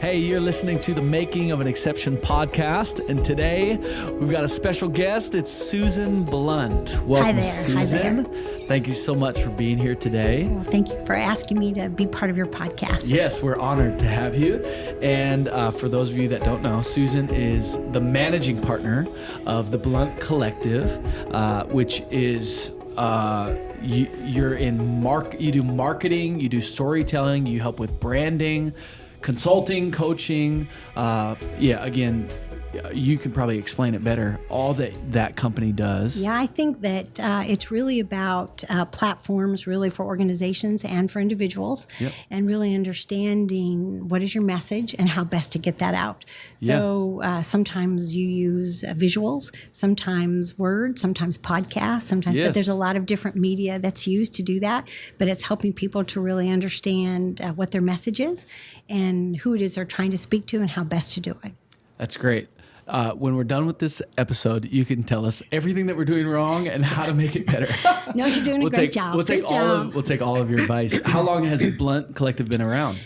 Hey, you're listening to the Making of an Exception podcast, and today we've got a special guest. It's Susan Blount. Welcome, Hi there. Susan. Hi there. Thank you so much for being here today. Well, thank you for asking me to be part of your podcast. Yes, we're honored to have you. And for those of you that don't know, Susan is the managing partner of the Blount Collective, which is you do marketing, you do storytelling, you help with branding, consulting, coaching. Again, you can probably explain it better, all that company does. Yeah, I think that it's really about platforms really for organizations and for individuals, and really understanding what is your message and how best to get that out. So sometimes you use visuals, sometimes words, sometimes podcasts, but there's a lot of different media that's used to do that. But it's helping people to really understand what their message is and who it is they're trying to speak to and how best to do it. That's great. When we're done with this episode, you can tell us everything that we're doing wrong and how to make it better. No, you're doing a great job. We'll take all of your advice. How long has Blount Collective been around?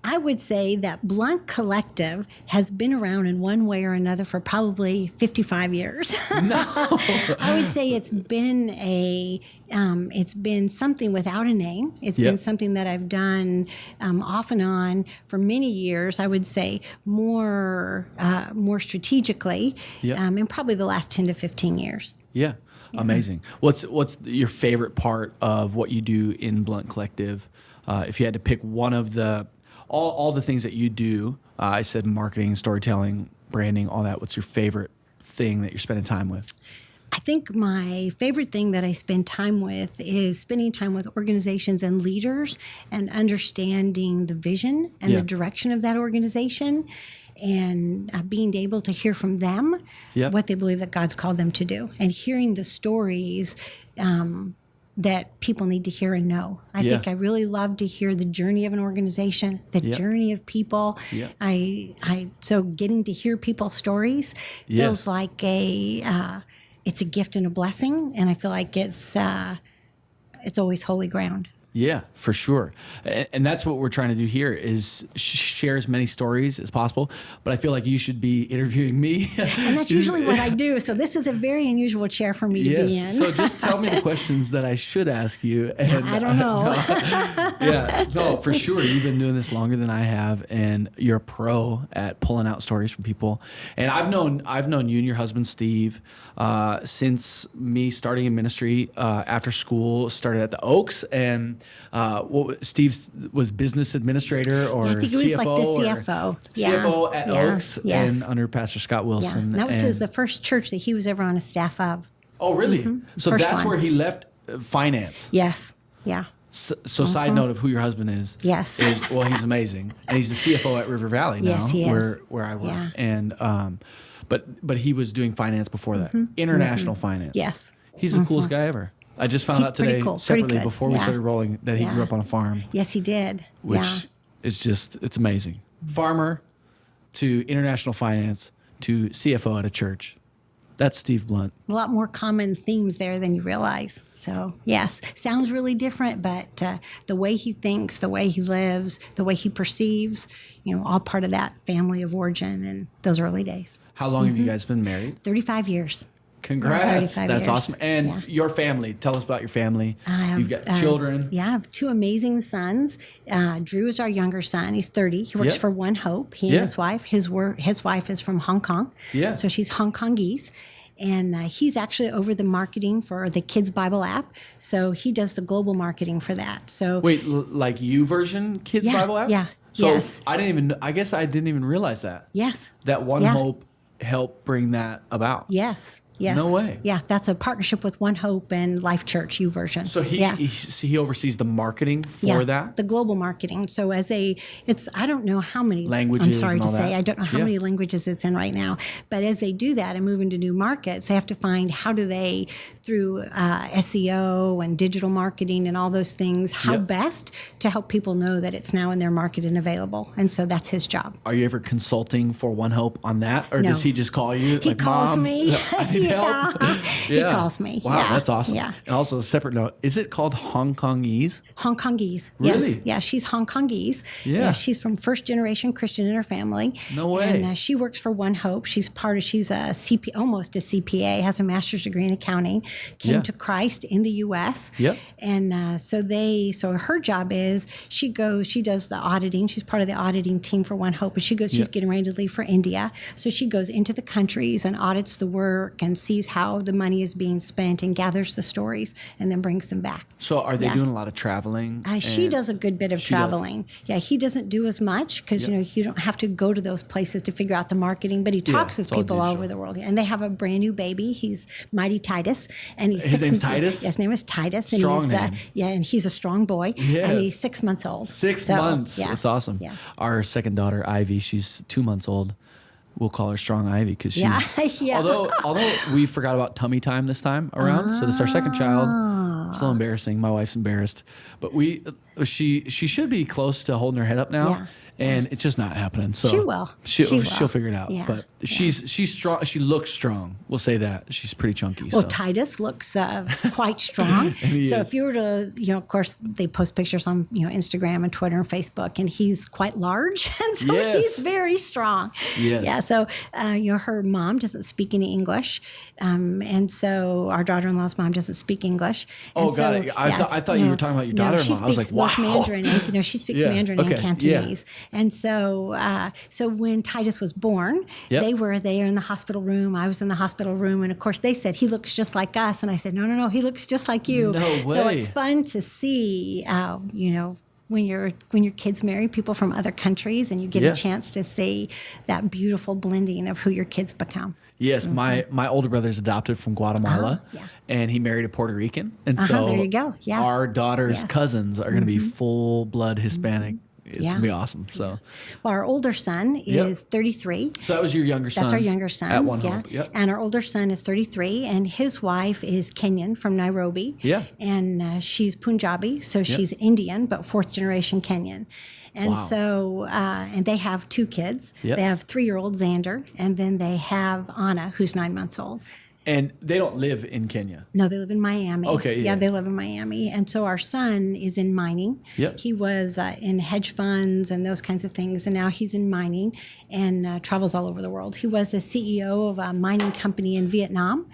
I would say that Blount Collective has been around in one way or another for probably 55 years. No. I would say it's been something without a name. It's been something that I've done off and on for many years. I would say more strategically, in probably the last 10 to 15 years. Yeah. Amazing. What's your favorite part of what you do in Blount Collective? If you had to pick one of the all the things that you do, I said marketing, storytelling, branding, all that. What's your favorite thing that you're spending time with? I think my favorite thing that I spend time with is spending time with organizations and leaders and understanding the vision and the direction of that organization, and being able to hear from them what they believe that God's called them to do, and hearing the stories that people need to hear and know. I think I really love to hear the journey of an organization, the journey of people. So getting to hear people's stories feels like it's a gift and a blessing, and I feel like it's always holy ground. Yeah, for sure. And that's what we're trying to do here is share as many stories as possible. But I feel like you should be interviewing me. And that's usually what I do. So this is a very unusual chair for me to be in. So just tell me the questions that I should ask you. And, I don't know. No, for sure. You've been doing this longer than I have, and you're a pro at pulling out stories from people. And I've known you and your husband, Steve, since me starting in ministry after school, started at the Oaks, and Steve was business administrator or I think he was CFO, like the CFO. CFO at Oaks and under Pastor Scott Wilson. Yeah. That was the first church that he was ever on a staff of. Oh, really? Mm-hmm. So first that's one. where he left finance. Yes. Yeah. So side note of who your husband is. Yes. He's amazing. And he's the CFO at River Valley now, yes, he is. where I work. Yeah. And but he was doing finance before that. International finance. Yes. He's the coolest guy ever. I just found out today separately before we started rolling that he grew up on a farm. Yes, he did. Which is it's amazing. Farmer to international finance to CFO at a church. That's Steve Blount. A lot more common themes there than you realize. So, yes, sounds really different, but the way he thinks, the way he lives, the way he perceives, all part of that family of origin and those early days. How long have you guys been married? 35 years. Congrats. 35 That's years. Awesome. And your family, tell us about your family. You've got children. I have two amazing sons. Drew is our younger son. He's 30. He works for One Hope. He and his wife. His wife is from Hong Kong. Yeah. So she's Hong Kongese. And he's actually over the marketing for the Kids Bible app. So he does the global marketing for that. So wait, like YouVersion Kids Bible app? Yeah. So yes. I guess I didn't even realize that. Yes. That One Hope helped bring that about. Yes. Yes. No way. Yeah, that's a partnership with One Hope and Life Church YouVersion. So he oversees the marketing for that? The global marketing. So I don't know how many languages. I'm sorry to say, that. I don't know how many languages it's in right now. But as they do that and move into new markets, they have to find how do they, through SEO and digital marketing and all those things, how best to help people know that it's now in their market and available. And so that's his job. Are you ever consulting for One Hope on that, or does he just call you? He calls Mom, me. I need help? He calls me. Wow, Yeah. that's awesome. Yeah. And also, a separate note, is it called Hong Kongese? Hong Kongese. Really? Yes. Yeah, she's Hong Kongese. Yeah. She's from first generation Christian in her family. No way. And she works for One Hope. She's a almost a CPA, has a master's degree in accounting, came to Christ in the U.S. Yep. And so her job is she does the auditing. She's part of the auditing team for One Hope. And she's getting ready to leave for India. So she goes into the countries and audits the work and sees how the money is being spent and gathers the stories and then brings them back. So are they doing a lot of traveling? She does a good bit of traveling. Yeah, he doesn't do as much because you don't have to go to those places to figure out the marketing. But he talks with people all over the world, and they have a brand new baby. He's Mighty Titus, and his name's Titus. Yes, his name is Titus. Strong and name. And he's a strong boy. Yes. And he's 6 months old. 6 months. Yeah. That's awesome. Yeah. Our second daughter, Ivy, she's 2 months old. We'll call her Strong Ivy because she's. Yeah. Although we forgot about tummy time this time around, so this is our second child. It's a little embarrassing. My wife's embarrassed, but she should be close to holding her head up now. Yeah. And it's just not happening. So She will. She'll figure it out. Yeah. But she's strong. She looks strong. We'll say that. She's pretty chunky. Well, so. Titus looks quite strong. So if you were to, of course, they post pictures on, Instagram and Twitter and Facebook, and he's quite large, and so he's very strong. Yes. Yeah. So, her mom doesn't speak any English, and so our daughter-in-law's mom doesn't speak English. Oh, got it. I thought you were talking about your daughter-in-law. I was like, wow. She speaks Mandarin. And, she speaks Mandarin and Cantonese. And so when Titus was born, they were there in the hospital room. I was in the hospital room. And of course, they said, he looks just like us. And I said, no, he looks just like you. No way. So it's fun to see, when your kids marry people from other countries and you get a chance to see that beautiful blending of who your kids become. Yes, my older brother's adopted from Guatemala, and he married a Puerto Rican. And so there you go. Yeah. Our daughter's cousins are going to be full-blood Hispanic. It's going to be awesome. So, well, our older son is 33. So that was your younger son. That's our younger son. At One Hope. Yep. And our older son is 33, and his wife is Kenyan from Nairobi. Yeah. And she's Punjabi, so she's Indian, but fourth generation Kenyan. And so, and they have 2 kids. Yep. They have 3-year-old Xander, and then they have Anna, who's 9 months old. And they don't live in Kenya. No, they live in Miami. Okay, yeah. They live in Miami. And so our son is in mining. Yep. He was in hedge funds and those kinds of things. And now he's in mining and travels all over the world. He was a CEO of a mining company in Vietnam.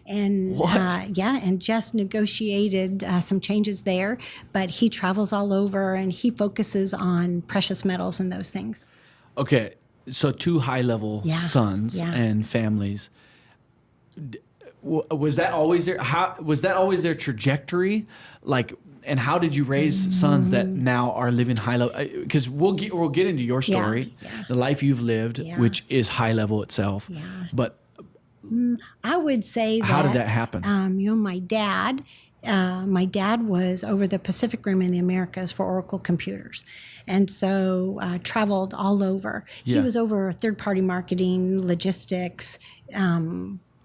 And and just negotiated some changes there. But he travels all over and he focuses on precious metals and those things. Okay, so 2 high-level sons and families. Was that always their? Was that always their trajectory? And how did you raise sons that now are living high level? Because we'll get into your story, the life you've lived, which is high level itself. Yeah. But I would say how did that happen? My dad was over the Pacific Rim in the Americas for Oracle Computers. And so traveled all over. He was over third-party marketing, logistics,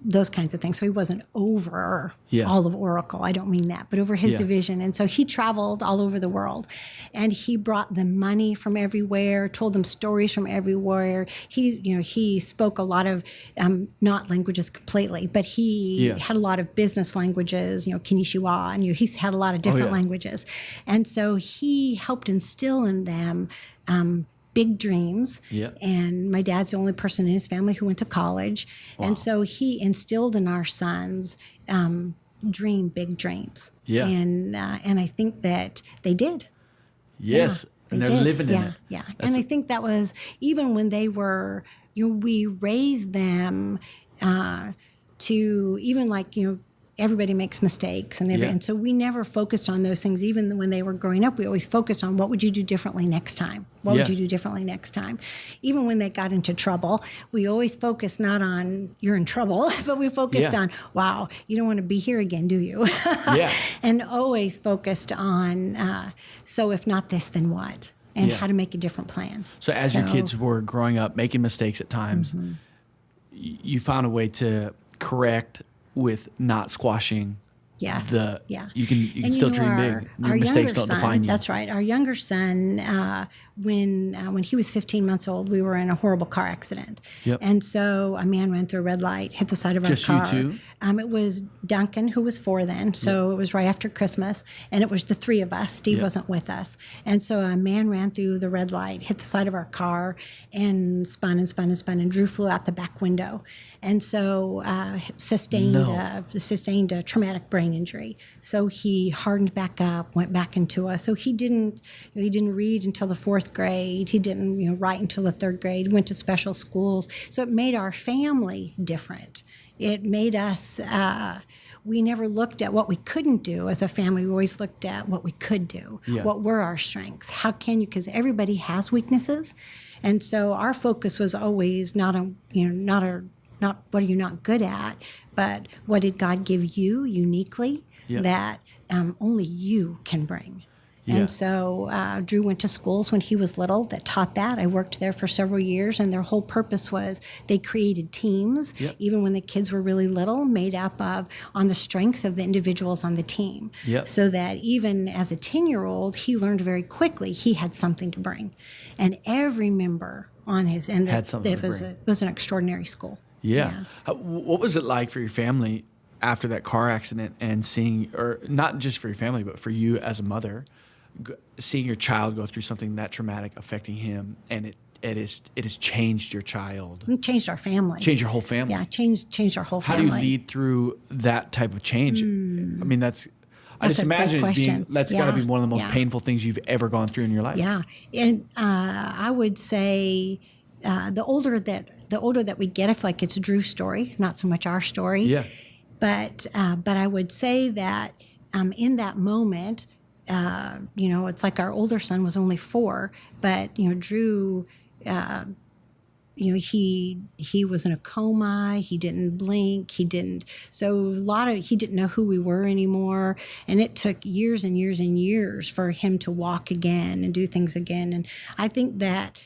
those kinds of things. So he wasn't over all of Oracle. I don't mean that, but over his division. And so he traveled all over the world, and he brought them money from everywhere, told them stories from everywhere. He spoke a lot of, not languages completely, but he had a lot of business languages, Kinishiwa, and he's had a lot of different languages. And so he helped instill in them, big dreams. And my dad's the only person in his family who went to college. And so he instilled in our sons dream big dreams. And I think that they did. Yes. And they're living in it. Yeah. And I think that was, even when they were, we raised them to, even everybody makes mistakes, and so we never focused on those things. Even when they were growing up, we always focused on what would you do differently next time? What would you do differently next time? Even when they got into trouble, we always focused not on you're in trouble, but we focused on, wow, you don't want to be here again, do you? And always focused on, so if not this, then what? And how to make a different plan. So as your kids were growing up, making mistakes at times, you found a way to correct with not squashing Yes. Yeah. You can And still dream big. Your mistakes don't define you. That's right. Our younger son, when he was 15 months old, we were in a horrible car accident. Yep. And so a man ran through a red light, hit the side of Just our you car. two? It was Duncan, who was 4 then. So it was right after Christmas. And it was the 3 of us. Steve wasn't with us. And so a man ran through the red light, hit the side of our car, and spun and spun and spun, and Drew flew out the back window. And so sustained a traumatic brain injury. So he hardened back up, went back into us. So he didn't read until the 4th grade. He didn't write until the 3rd grade. Went to special schools. So it made our family different. It made us. We never looked at what we couldn't do as a family. We always looked at what we could do. Yeah. What were our strengths? How can you? Because everybody has weaknesses, and so our focus was always not what are you not good at, but what did God give you uniquely that only you can bring. Yeah. And so Drew went to schools when he was little that taught that. I worked there for several years, and their whole purpose was they created teams, even when the kids were really little, made up of on the strengths of the individuals on the team. So that even as a 10-year-old, he learned very quickly he had something to bring. And every member on his end had something to bring. It was an extraordinary school. Yeah. What was it like for your family after that car accident and seeing, or not just for your family, but for you as a mother, seeing your child go through something that traumatic affecting him, and it has changed your child? It changed our family. Changed your whole family. Yeah, changed our whole How family. do you lead through that type of change? I mean, I just a imagine great it's being, question. that's got to be one of the most painful things you've ever gone through in your life. Yeah, and I would say the older that we get, I feel like it's Drew's story, not so much our story. Yeah. But I would say that in that moment, it's like our older son was only 4, but Drew, he was in a coma. He didn't blink. He didn't know who we were anymore. And it took years and years and years for him to walk again and do things again. And I think that.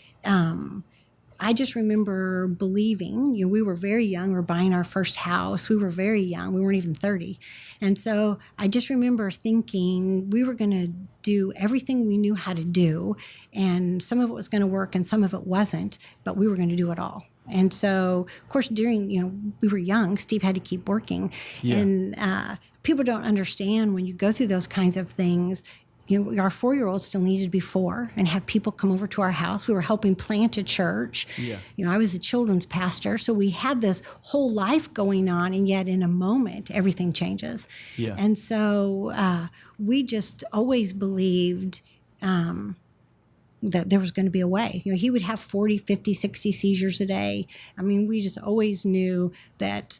I just remember believing, we were very young. We were buying our first house. We were very young. We weren't even 30. And so I just remember thinking we were going to do everything we knew how to do. And some of it was going to work and some of it wasn't, but we were going to do it all. And so, of course, we were young. Steve had to keep working. Yeah. And people don't understand when you go through those kinds of things. Our 4-year-old still needed to be 4 and have people come over to our house. We were helping plant a church. Yeah. I was the children's pastor. So we had this whole life going on, and yet in a moment, everything changes. Yeah. And so we just always believed that there was going to be a way. He would have 40, 50, 60 seizures a day. I mean, we just always knew that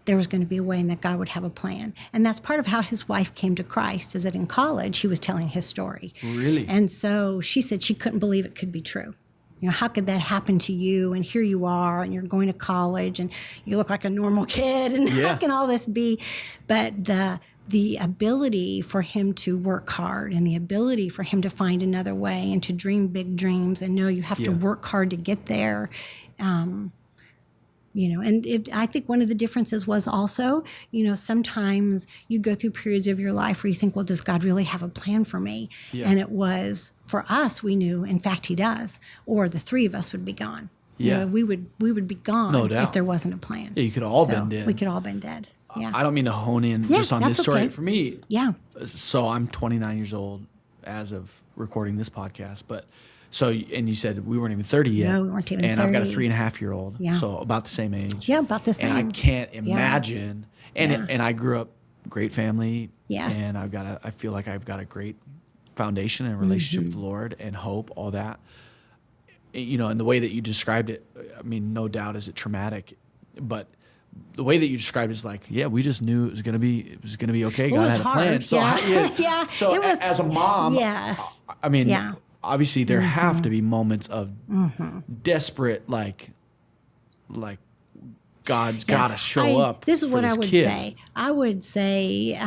there was going to be a way and that God would have a plan. And that's part of how his wife came to Christ, is that in college, he was telling his story. Really? And so she said she couldn't believe it could be true. How could that happen to you? And here you are, and you're going to college, and you look like a normal kid, and how can all this be? But the ability for him to work hard, and the ability for him to find another way, and to dream big dreams, and know you have to work hard to get there. I think one of the differences was also, sometimes you go through periods of your life where you think, well, does God really have a plan for me? Yeah. And it was, for us, we knew, in fact, he does, or the 3 of us would be gone. Yeah. We would be gone no doubt. if there wasn't a plan. Yeah, you could all been dead. We could all been dead. Yeah. I don't mean to hone in just on this story. Okay. For me, so I'm 29 years old as of recording this podcast, but so, and you said we weren't even 30 yet. No, we weren't even 30. And I've got a 3.5-year-old, so about the same age. Yeah, about the same. And I can't imagine. And I grew up great family. Yes. And I feel like I've got a great foundation and relationship with the Lord and hope, all that. And the way that you described it, I mean, no doubt is it traumatic, but the way that you described it is like, we just knew it was gonna be okay. God had a plan. So So as a mom, I mean, obviously there have to be moments of desperate, like God's got to show up. This is for what this I would kid. say. I would say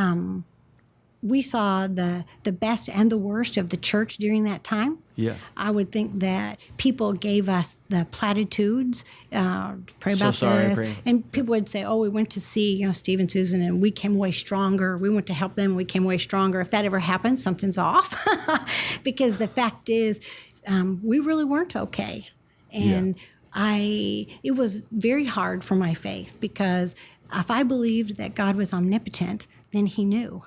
we saw the best and the worst of the church during that time. Yeah. I would think that people gave us the platitudes, pray So about sorry, this. pray. And people would say, oh, we went to see, Steve and Susan, and we came away stronger. We went to help them, and we came away stronger. If that ever happens, something's off. Because the fact is, we really weren't okay. And it was very hard for my faith, because if I believed that God was omnipotent, then he knew.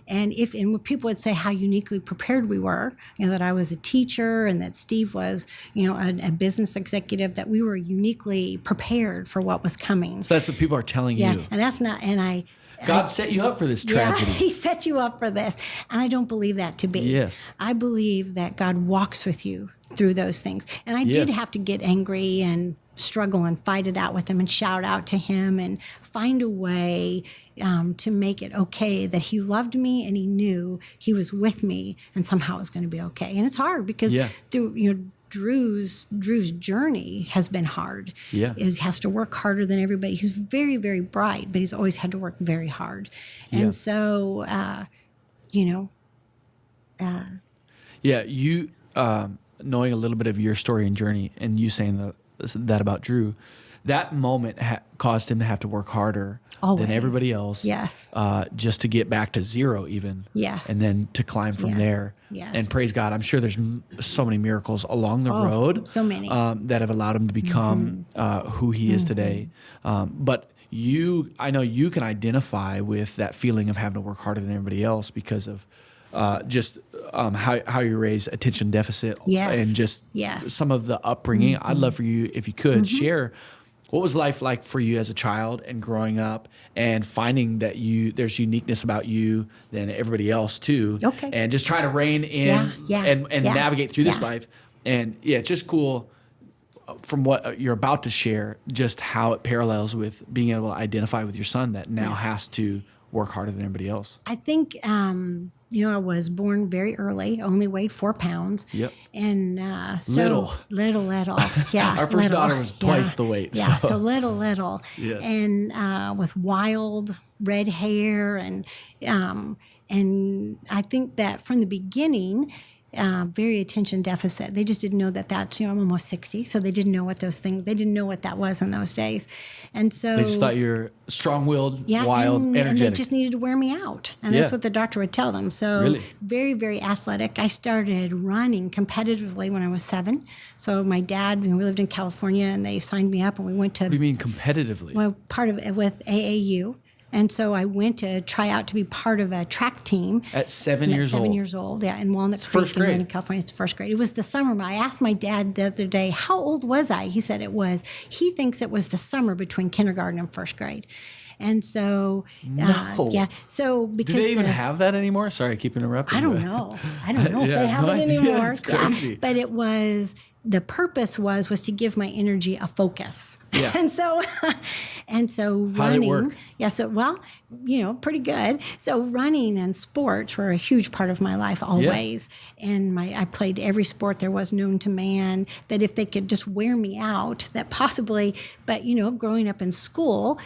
And when people would say how uniquely prepared we were, that I was a teacher and that Steve was, a business executive, that we were uniquely prepared for what was coming. So that's what people are telling Yeah, you. and that's not, God set you up for this tragedy. Yeah, he set you up for this. And I don't believe that to be. Yes. I believe that God walks with you through those things. And I did have to get angry and struggle and fight it out with him and shout out to him and find a way to make it okay that he loved me and he knew he was with me and somehow it was going to be okay. And it's hard because through Drew's journey has been hard. Yeah. He has to work harder than everybody. He's very, very bright, but he's always had to work very hard. And so, you knowing a little bit of your story and journey and you saying that about Drew, that moment caused him to have to work harder than everybody else. Yes. Just to get back to zero even. Yes. And then to climb from there. Yes. And praise God, I'm sure there's so many miracles along the road. So many. That have allowed him to become who he is today. But I know you can identify with that feeling of having to work harder than everybody else because of how you raise attention deficit and just some of the upbringing. I'd love for you, if you could, share what was life like for you as a child and growing up and finding that there's uniqueness about you than everybody else too. Okay. And just trying to rein in and navigate through this life. And it's just cool from what you're about to share, just how it parallels with being able to identify with your son that now has to work harder than everybody else. I think, I was born very early, only weighed 4 pounds. Yep. And Little. Yeah. Our first daughter was twice the weight. Yeah, so little. Yes. And with wild red hair. And I think that from the beginning, very attention deficit. They just didn't know that's, I'm almost 60, so they didn't know what they didn't know what that was in those days. And so they just thought you're strong-willed, wild, energetic. And they just needed to wear me out. And that's what the doctor would tell them. So very, very athletic. I started running competitively when I was 7. So my dad, we lived in California, and they signed me up, and we went to... What do you mean competitively? Well, part of it with AAU. And so I went to try out to be part of a track team. At 7 years old? 7 years old, in Walnut Creek in California. It's first grade. It was the summer. I asked my dad the other day, how old was I? He said he thinks it was the summer between kindergarten and first grade. And so, so because... Do they even have that anymore? Sorry, I keep interrupting. I don't know if they have it anymore. It's crazy. But it was... The purpose was to give my energy a focus. Yeah. and so running. How did it work? Yeah. So, pretty good. So running and sports were a huge part of my life always. Yeah. And I played every sport there was known to man, that if they could just wear me out, that possibly, but growing up in school,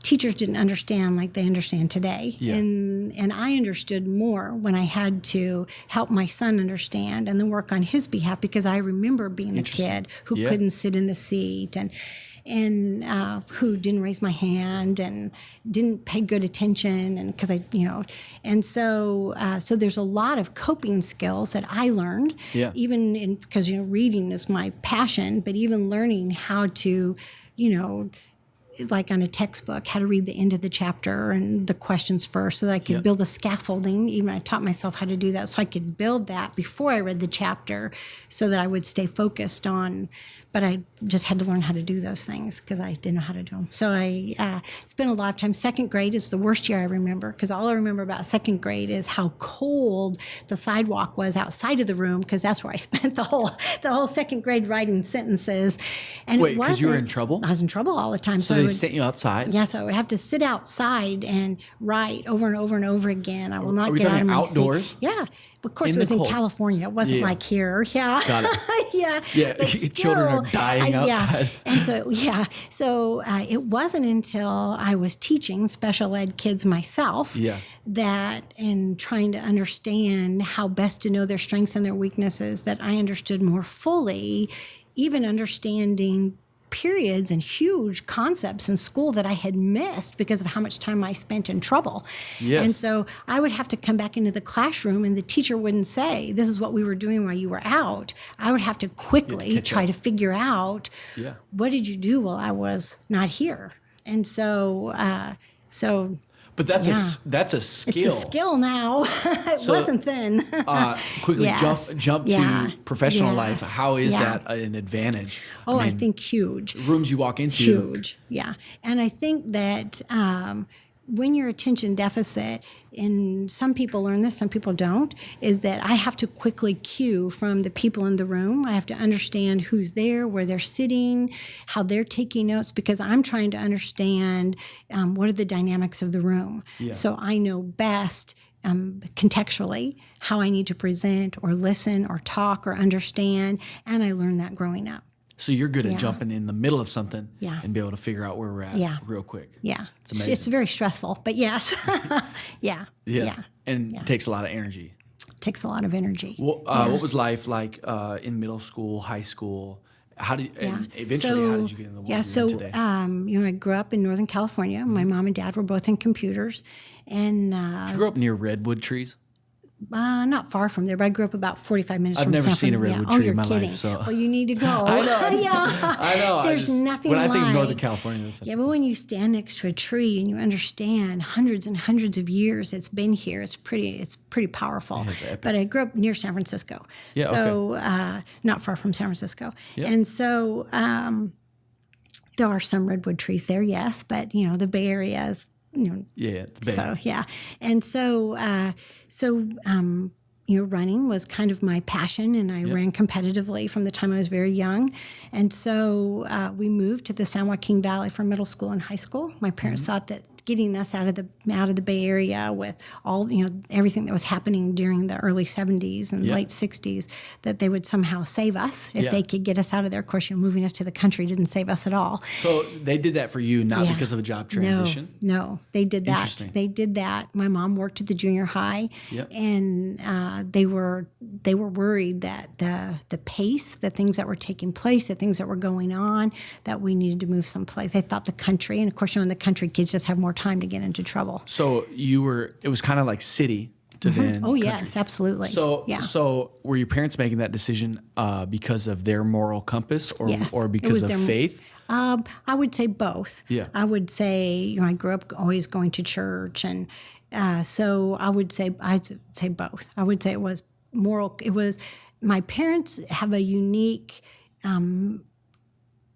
teachers didn't understand like they understand today. Yeah. And I understood more when I had to help my son understand and then work on his behalf, because I remember being a kid who couldn't sit in the seat and who didn't raise my hand and didn't pay good attention, and because so there's a lot of coping skills that I learned, even because reading is my passion, but even learning how to like on a textbook, how to read the end of the chapter and the questions first so that I could build a scaffolding. Even I taught myself how to do that so I could build that before I read the chapter so that I would stay focused on, but I just had to learn how to do those things because I didn't know how to do them. So I spent a lot of time. Second grade is the worst year I remember, because all I remember about second grade is how cold the sidewalk was outside of the room, because that's where I spent the whole second grade writing sentences. And wait, because you were in trouble? I was in trouble all the time. So they sent you outside? Yeah, so I would have to sit outside and write over and over and over again. I will not Are we get out of talking my outdoors? seat. Yeah. Of course, In it was the in cold? California. It wasn't Yeah. like here. Yeah. Got it. Yeah. Yeah, But children are dying outside. Yeah. And so, it wasn't until I was teaching special ed kids myself Yeah. that, and trying to understand how best to know their strengths and their weaknesses, that I understood more fully, even understanding periods and huge concepts in school that I had missed because of how much time I spent in trouble. Yes. And so I would have to come back into the classroom, and the teacher wouldn't say, this is what we were doing while you were out. I would have to quickly try to figure out, Yeah. what did you do while I was not here? And so, But that's a skill. it's a skill now. It wasn't then. Quickly Yes. jump Yeah. to professional life. Yes. How is Yeah. that an advantage? Oh, I mean, think huge. rooms you walk into. Huge, yeah. And I think that when you're attention deficit, and some people learn this, some people don't, is that I have to quickly cue from the people in the room. I have to understand who's there, where they're sitting, how they're taking notes, because I'm trying to understand what are the dynamics of the room. Yeah. So I know best contextually how I need to present or listen or talk or understand, and I learned that growing up. So you're good at Yeah. jumping in the middle of something Yeah. and be able to figure out where we're at Yeah. real quick. Yeah. It's amazing. It's very stressful, but yes. Yeah. Yeah. And it takes a lot of energy. Takes a lot of energy. What was life like in middle school, high school? How did and eventually how did you get in the world you're in today? I grew up in Northern California. My mom and dad were both in computers, and Did you grow up near redwood trees? not far from there, but I grew up about 45 minutes I've from never San seen a Fran- redwood Oh, tree you're in my life, kidding. so- Well, you need to go. I know. Yeah. I know. There's nothing when I think of like- Northern California, that's Yeah, but when you stand next to a tree and you understand hundreds and hundreds of years it's been here, it's pretty powerful. it's epic. But I grew up near San Francisco, Yeah, so not far from San Francisco, Yeah. and so there are some redwood trees there, yes, but the Bay Area is, yeah, it's bad. so yeah, and so running was kind of my passion, and I ran competitively from the time I was very young. And so we moved to the San Joaquin Valley for middle school and high school. My parents thought that getting us out of the Bay Area with all everything that was happening during the early 70s and late 60s, that they would somehow save us if they could get us out of there. Of course, moving us to the country didn't save us at all. So they did that for you, not Yeah. because of a job transition? No, they did that. Interesting. They did that. My mom worked at the junior high, Yep. and they were worried that the pace, the things that were taking place, the things that were going on, that we needed to move someplace. They thought the country, and of course, in the country, kids just have more time to get into trouble. So it was kind of like city to then Oh, country. yes, absolutely. So were your parents making that decision because of their moral compass or, Yes, or it because was of their- faith? I would say both. Yeah. I would say, I grew up always going to church, and so I'd say both. I would say it was moral. It was, my parents have a unique,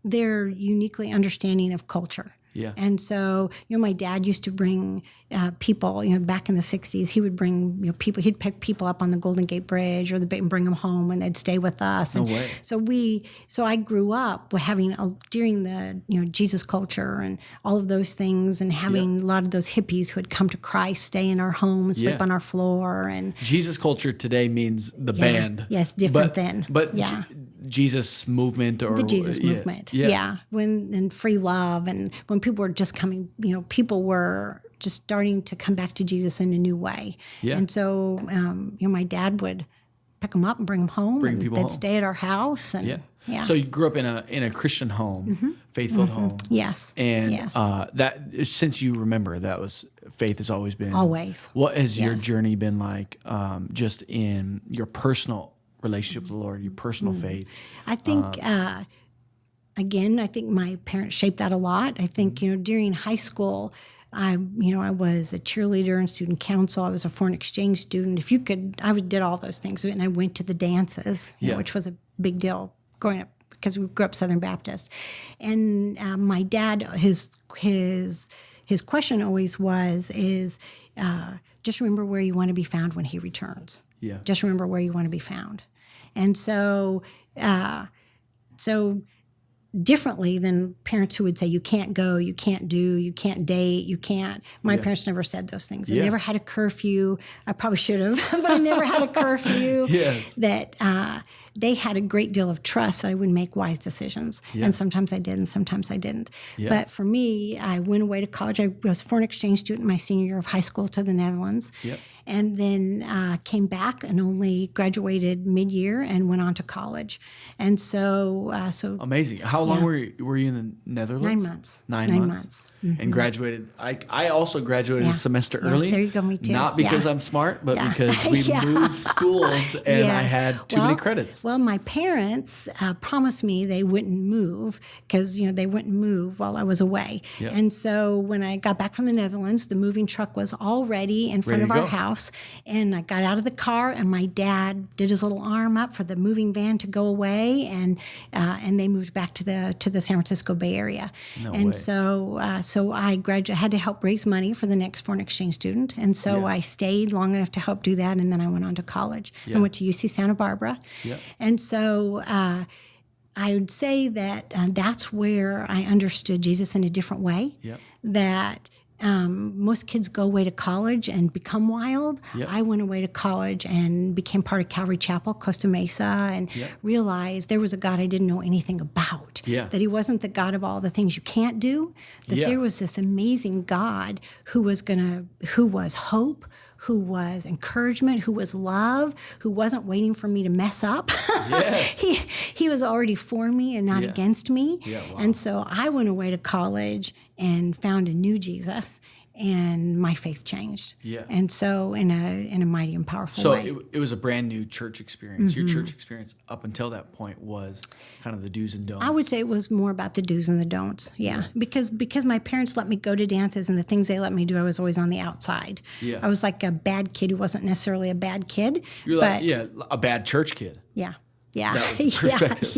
they're uniquely understanding of culture. Yeah. And so, my dad used to bring people, back in the 60s, he would bring, people, he'd pick people up on the Golden Gate Bridge and bring them home, and they'd stay with us. No And way. so I grew up having, during the, Jesus culture and all of those things, and having a lot of those hippies who had come to Christ stay in our home and sleep Yeah. on our floor. And Jesus culture today means the band. Yes, different then. But Yeah. Jesus movement or The Jesus movement. Yeah. And free love. And when people were just coming, people were just starting to come back to Jesus in a new way. Yeah. And so, my dad would pick them up and bring them home. Bring and people they'd home. stay at our house. And Yeah. So you grew up in a Christian home, faith-filled home. Yes. And Yes. that since you remember, faith has always been. Always. What has your Yes. journey been like just in your personal relationship with the Lord, your personal faith? I think, again, I think my parents shaped that a lot. I think, during high school, I was a cheerleader and student council. I was a foreign exchange student. I did all those things. And I went to the dances, which was a big deal growing up, because we grew up Southern Baptist. And my dad, his question always is just remember where you want to be found when he returns. Yeah. Just remember where you want to be found. And so differently than parents who would say, you can't go, you can't do, you can't date, you can't. My parents never said those things. They never had a curfew. I probably should have, but I never had a curfew. Yes. That they had a great deal of trust that I would make wise decisions. And sometimes I did and sometimes I didn't. But for me, I went away to college. I was a foreign exchange student my senior year of high school to the Netherlands. And then came back and only graduated mid-year and went on to college. And so Amazing. How long were you in the Netherlands? 9 months. 9 months. And graduated. I also graduated a semester early. There you go, me too. Not because I'm smart, but because we moved schools and I had too many credits. Well, my parents promised me they wouldn't move because they wouldn't move while I was away. And so when I got back from the Netherlands, the moving truck was all ready in front of our house. And I got out of the car, and my dad did his little arm up for the moving van to go away, and they moved back to the San Francisco Bay Area. No way. So I had to help raise money for the next foreign exchange student, and so I stayed long enough to help do that, and then I went on to college. I went to UC Santa Barbara, and so. I would say that that's where I understood Jesus in a different way. That most kids go away to college and become wild. I went away to college and became part of Calvary Chapel, Costa Mesa, and realized there was a God I didn't know anything about. That he wasn't the God of all the things you can't do. That there was this amazing God who was hope, who was encouragement, who was love, who wasn't waiting for me to mess up. He was already for me and not against me. And so I went away to college and found a new Jesus, and my faith changed. And so in a mighty and powerful way. So it was a brand new church experience. Your church experience up until that point was kind of the do's and don'ts. I would say it was more about the do's and the don'ts. Because my parents let me go to dances, and the things they let me do, I was always on the outside. I was like a bad kid who wasn't necessarily a bad kid. You're like, a bad church kid. That was the perspective.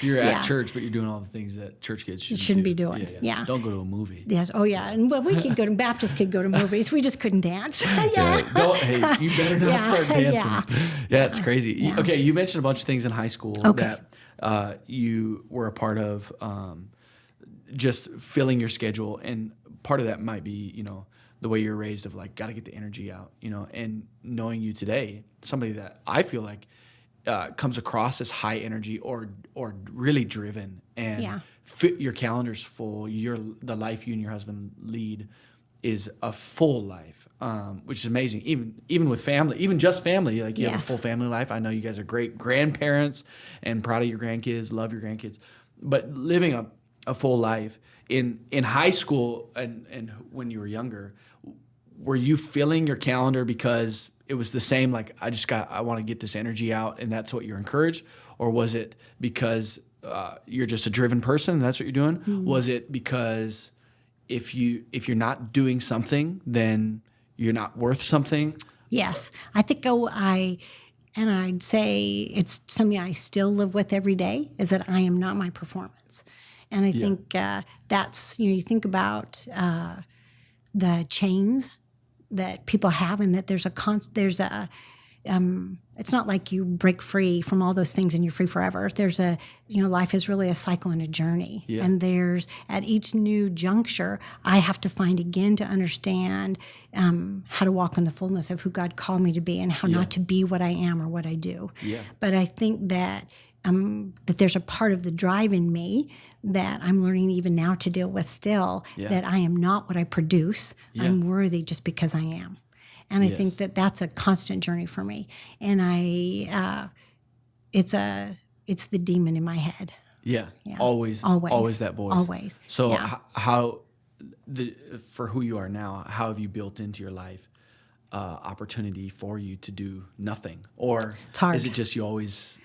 You're at church, but you're doing all the things that church kids shouldn't be doing. Don't go to a movie. And we could go to Baptists could go to movies. We just couldn't dance. Hey, you better not start dancing. It's crazy. Okay, you mentioned a bunch of things in high school that you were a part of, just filling your schedule, and part of that might be the way you're raised of like got to get the energy out, and knowing you today, somebody that I feel like. Comes across as high energy or really driven, and your calendar's full. The life you and your husband lead is a full life, which is amazing. Even with family, even just family, like you have a full family life. I know you guys are great grandparents and proud of your grandkids, love your grandkids, but living a full life in high school and when you were younger, were you filling your calendar because it was the same, like I want to get this energy out, and that's what you're encouraged? Or was it because you're just a driven person and that's what you're doing? Was it because if you're not doing something, then you're not worth something? Yes. I think I'd say it's something I still live with every day, is that I am not my performance. And I think that's, you think about the chains that people have, and that it's not like you break free from all those things and you're free forever. There's life is really a cycle and a journey. And there's, at each new juncture, I have to find again to understand how to walk in the fullness of who God called me to be, and how not to be what I am or what I do. But I think that there's a part of the drive in me that I'm learning even now to deal with still, that I am not what I produce. I'm worthy just because I am. And I think that that's a constant journey for me. And it's the demon in my head. Always that voice. Always. So for who you are now, how have you built into your life opportunity for you to do nothing? Or it's hard. Is it just you always...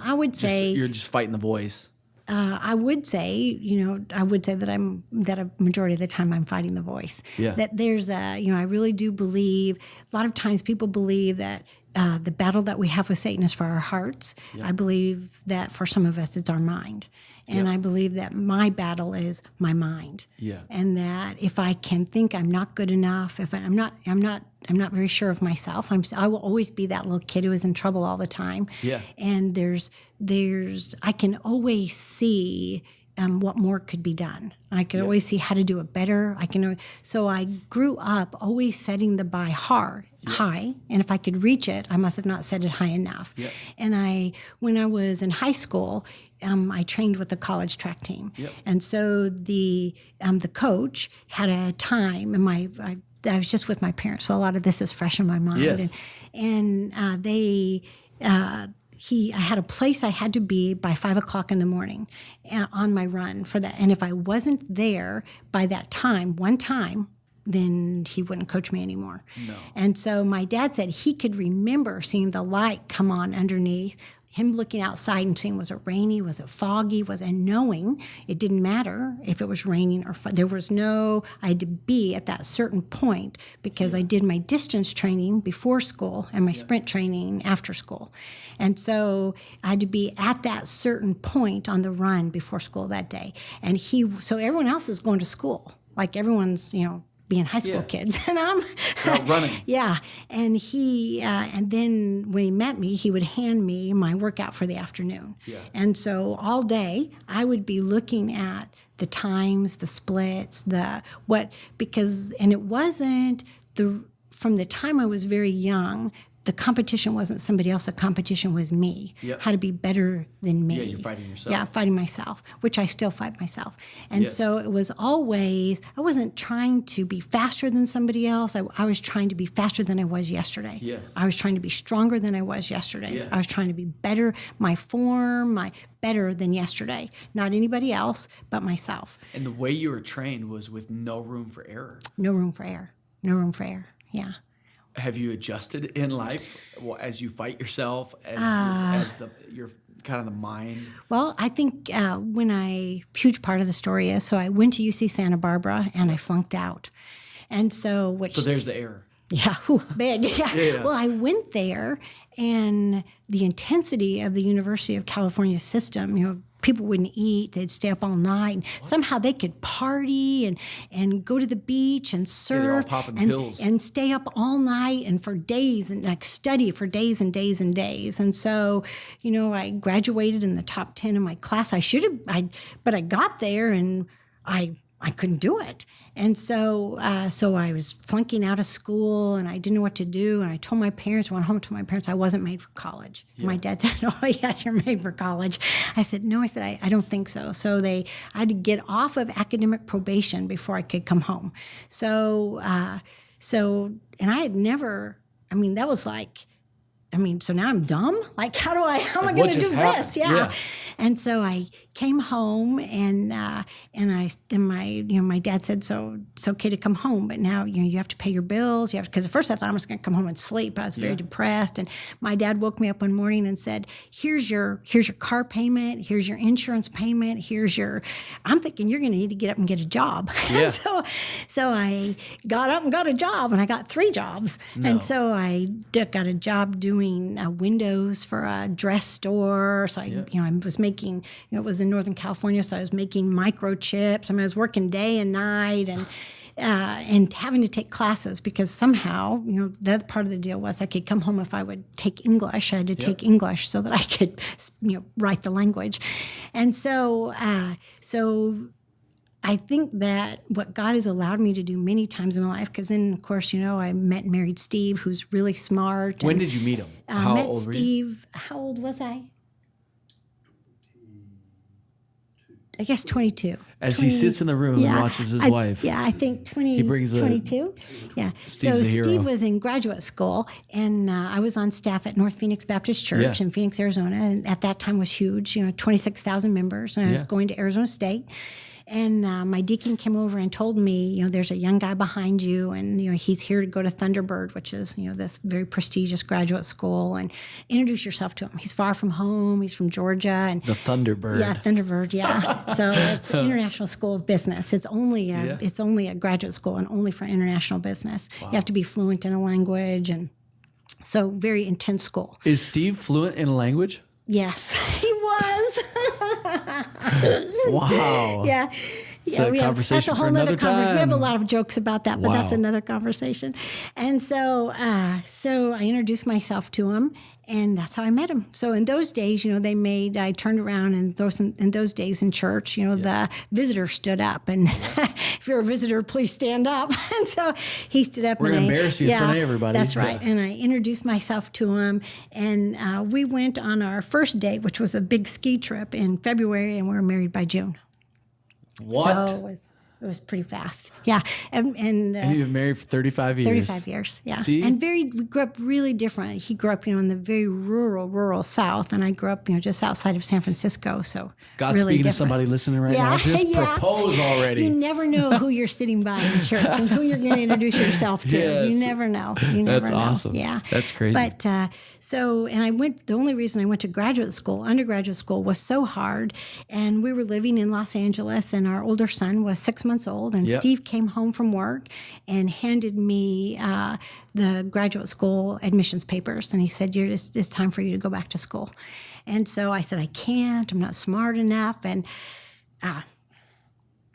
I would say you're just fighting the voice. I would say that a majority of the time I'm fighting the voice. That there's I really do believe, a lot of times people believe that the battle that we have with Satan is for our hearts. I believe that for some of us, it's our mind. And I believe that my battle is my mind. And that if I can think I'm not good enough, if I'm not very sure of myself. I will always be that little kid who is in trouble all the time. And I can always see what more could be done. I could always see how to do it better. So I grew up always setting the bar high, and if I could reach it, I must have not set it high enough. And when I was in high school, I trained with the college track team, and so the coach had a time, and I was just with my parents, so a lot of this is fresh in my mind. I had a place I had to be by 5:00 in the morning on my run for that. And if I wasn't there by that time, one time, then he wouldn't coach me anymore. And so my dad said he could remember seeing the light come on underneath, him looking outside and seeing, was it rainy, was it foggy, and knowing it didn't matter if it was raining or I had to be at that certain point because I did my distance training before school and my sprint training after school. And so I had to be at that certain point on the run before school that day. And so everyone else is going to school, like everyone's, being high school kids, and I'm out running. And and then when he met me, he would hand me my workout for the afternoon. And so all day I would be looking at the times, the splits, and it wasn't from the time I was very young. The competition wasn't somebody else. The competition was me. How to be better than me. You're fighting yourself. Yeah, fighting myself, which I still fight myself. And so it was always, I wasn't trying to be faster than somebody else. I was trying to be faster than I was yesterday. I was trying to be stronger than I was yesterday. I was trying to be better, my form, better than yesterday. Not anybody else, but myself. And the way you were trained was with no room for error. No room for error. No room for error. Yeah. Have you adjusted in life as you fight yourself, as your kind of the mind? Well, I think huge part of the story is, so I went to UC Santa Barbara and I flunked out. And so there's the error. Yeah, big. Well, I went there, and the intensity of the University of California system, people wouldn't eat, they'd stay up all night, and somehow they could party and go to the beach and surf and stay up all night and for days and study for days and days and days. And so, I graduated in the top 10 in my class. But I got there and I couldn't do it. And so I was flunking out of school, and I didn't know what to do. And I told my parents, went home to my parents, I wasn't made for college. My dad said, "Oh, yes, you're made for college." I said, "No," I don't think so. So I had to get off of academic probation before I could come home. So and I had never, that was like, so now I'm dumb? How am I going to do this? And so I came home, and my dad said, "So it's okay to come home, but now you have to pay your bills. Because at first I thought I was going to come home and sleep. I was very depressed, and my dad woke me up one morning and said, "Here's your car payment. Here's your insurance payment. I'm thinking you're going to need to get up and get a job." So I got up and got a job, and I got 3 jobs. And so I got a job doing windows for a dress store. So I was making, it was in Northern California, so I was making microchips. I was working day and night, and having to take classes because somehow, the other part of the deal was I could come home if I would take English. I had to take English so that I could, write the language. And so I think that what God has allowed me to do many times in my life, because then, of course, I met and married Steve, who's really smart. When did you meet him? How met old Steve, were you? How old was I? I guess 22. As he sits in the room and watches his wife. Yeah, I think 22. Yeah. So Steve was in graduate school, and I was on staff at North Phoenix Baptist Church in Phoenix, Arizona. And at that time was huge, 26,000 members. And I was going to Arizona State. And my deacon came over and told me, there's a young guy behind you, and he's here to go to Thunderbird, which is this very prestigious graduate school, and introduce yourself to him. He's far from home. He's from Georgia, and the Thunderbird. Yeah, Thunderbird. Yeah. So it's an international school of business. It's only a graduate school and only for international business. Wow. You have to be fluent in a language, and So very intense school. Is Steve fluent in a language? Yes, he was. Wow. Yeah. It's a conversation that's a for whole another other conversation. We have a time. lot of jokes about that, but that's Wow. another conversation. And so I introduced myself to him, and that's how I met him. So in those days, I turned around, and in those days in church, the visitor stood up, and if you're a visitor, please stand up. And so he stood up. We're going to embarrass you in front of everybody. That's right. And I introduced myself to him, and we went on our first date, which was a big ski trip in February, and we were married by June. What? So it was pretty fast. Yeah. And you've been married for 35 years. 35 years, yeah. See? And we grew up really different. He grew up, in the very rural South, and I grew up, just outside of San Francisco. So God's really speaking to different. somebody listening right now. Just propose already. You never know who you're sitting by in church and who you're going to introduce yourself to. Yes. You never know. You never That's know. awesome. Yeah. That's crazy. But the only reason I went to undergraduate school was so hard. And we were living in Los Angeles, and our older son was 6 months old. And Yep. Steve came home from work and handed me the graduate school admissions papers. And he said, it's time for you to go back to school. And so I said, I can't. I'm not smart enough. And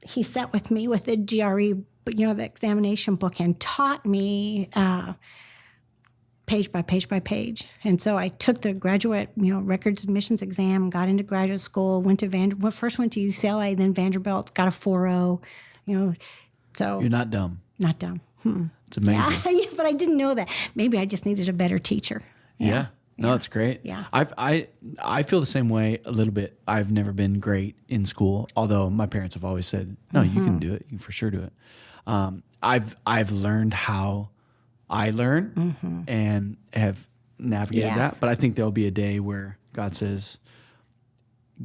he sat with me with the GRE, the examination book, and taught me page by page by page. And so I took the graduate, records admissions exam, got into graduate school, first went to UCLA, then Vanderbilt, got a 4.0, so. You're not dumb. Not dumb. It's amazing. Yeah, but I didn't know that. Maybe I just needed a better teacher. Yeah. No, it's great. Yeah. I feel the same way a little bit. I've never been great in school, although my parents have always said, no, you can do it. You can for sure do it. I've learned how I learn and have navigated that. But I think there'll be a day where God says,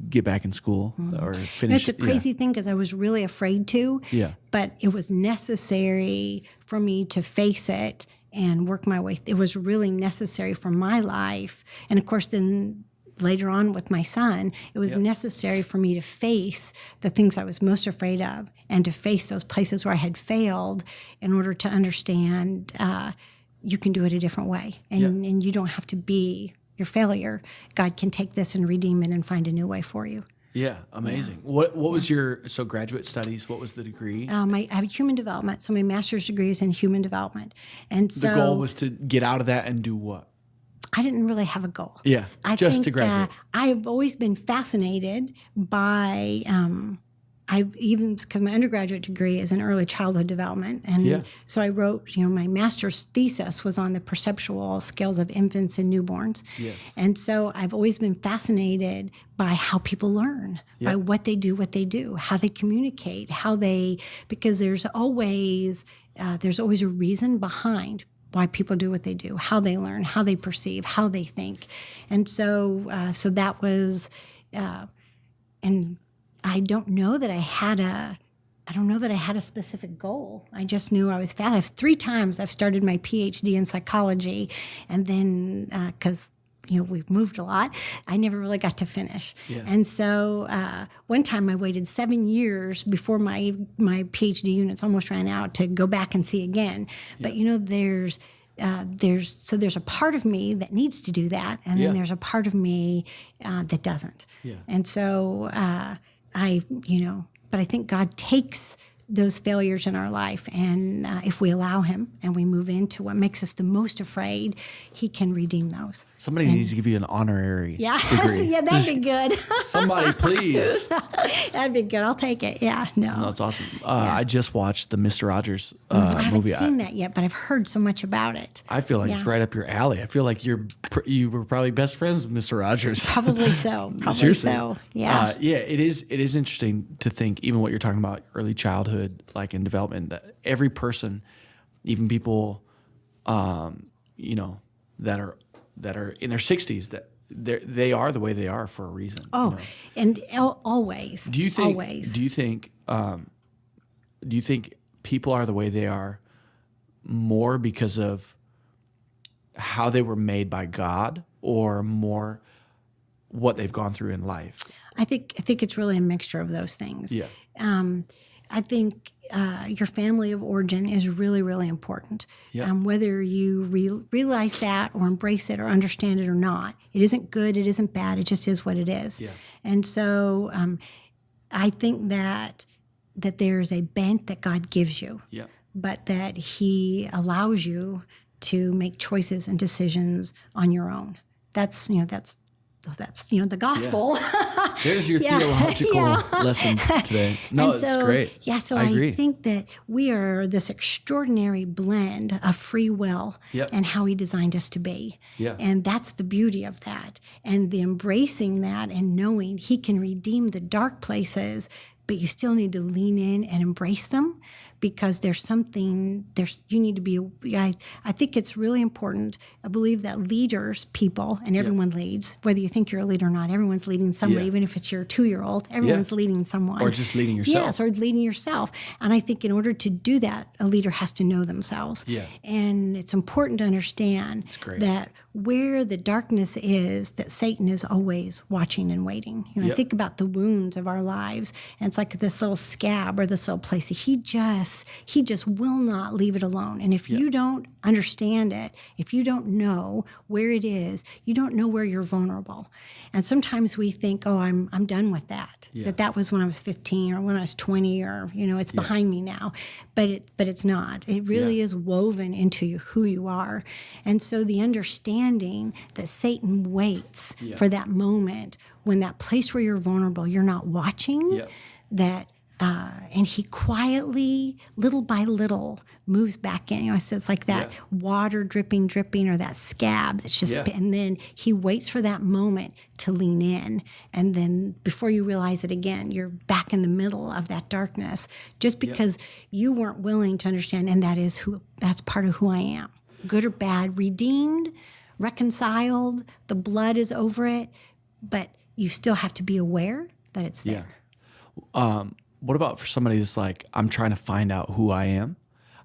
get back in school or finish. It's a crazy thing because I was really afraid to. Yeah. But it was necessary for me to face it and work my way. It was really necessary for my life. And of course, then later on with my son, it was necessary for me to face the things I was most afraid of and to face those places where I had failed in order to understand you can do it a different way. And you don't have to be your failure. God can take this and redeem it and find a new way for you. Yeah, amazing. Yeah. What was your graduate studies? What was the degree? I have human development, so my master's degree is in human development. And so the goal was to get out of that and do what? I didn't really have a goal. Yeah, to graduate. I've always been fascinated by, because my undergraduate degree is in early childhood development. And so I wrote, my master's thesis was on the perceptual skills of infants and newborns. Yes. And so I've always been fascinated by how people learn, by what they do, how they communicate, because there's always a reason behind why people do what they do, how they learn, how they perceive, how they think. And so that was, and I don't know that I had a specific goal. I just knew I was fast. 3 times I've started my PhD in psychology, and then because we've moved a lot, I never really got to finish. Yeah. And so one time I waited 7 years before my PhD units almost ran out to go back and see again. Yeah. But there's a part of me that needs to do that, and then there's a part of me that doesn't. Yeah. And so but I think God takes those failures in our life, and if we allow him and we move into what makes us the most afraid, he can redeem those. Somebody needs to give you an honorary degree. Yeah, that'd be good. Somebody, please. That'd be good. I'll take it. Yeah, no. That's awesome. I just watched the Mr. Rogers I haven't movie. seen that yet, but I've heard so much about it. I feel like it's right up your alley. I feel like you were probably best friends with Mr. Rogers. Probably so. Seriously. So. Yeah. It is interesting to think, even what you're talking about, early childhood, like in development, that every person, even people, that are in their 60s, that they are the way they are for a reason. Oh, and always. Do you think? Always. Do you think? Do you think people are the way they are more because of how they were made by God, or more what they've gone through in life? I think it's really a mixture of those things. Yeah. I think your family of origin is really, really important. Yeah. Whether you realize that or embrace it or understand it or not, it isn't good, it isn't bad, it just is what it is. Yeah. And so I think that there's a bent that God gives you, Yeah. but that He allows you to make choices and decisions on your own. That's the gospel. Yeah. There's your theological lesson today. No, it's great. Yeah, so I agree. I think that we are this extraordinary blend of free will and how He designed us to be. Yeah. And that's the beauty of that. And the embracing that and knowing He can redeem the dark places, but you still need to lean in and embrace them, because you need to be, I think it's really important. I believe that leaders, people, and everyone leads, whether you think you're a leader or not, everyone's leading someone, even if it's your 2-year-old, everyone's leading someone. Or just leading yourself. Yes, or leading yourself. And I think in order to do that, a leader has to know themselves. Yeah. And it's important to understand that where the darkness is, that Satan is always watching and waiting. I think about the wounds of our lives, and it's like this little scab or this little place that he just will not leave it alone. And if you don't understand it, if you don't know where it is, you don't know where you're vulnerable. And sometimes we think, oh, I'm done with that. That was when I was 15 or when I was 20, or it's behind me now. But it's not. It really is woven into who you are. And so the understanding that Satan waits for that moment when that place where you're vulnerable, you're not watching, and he quietly, little by little, moves back in. It's like that water dripping, or that scab that's just, and then he waits for that moment to lean in. And then before you realize it again, you're back in the middle of that darkness, just because you weren't willing to understand. And that's part of who I am, good or bad, redeemed, reconciled, the blood is over it, but you still have to be aware that it's there. What about for somebody that's like, I'm trying to find out who I am?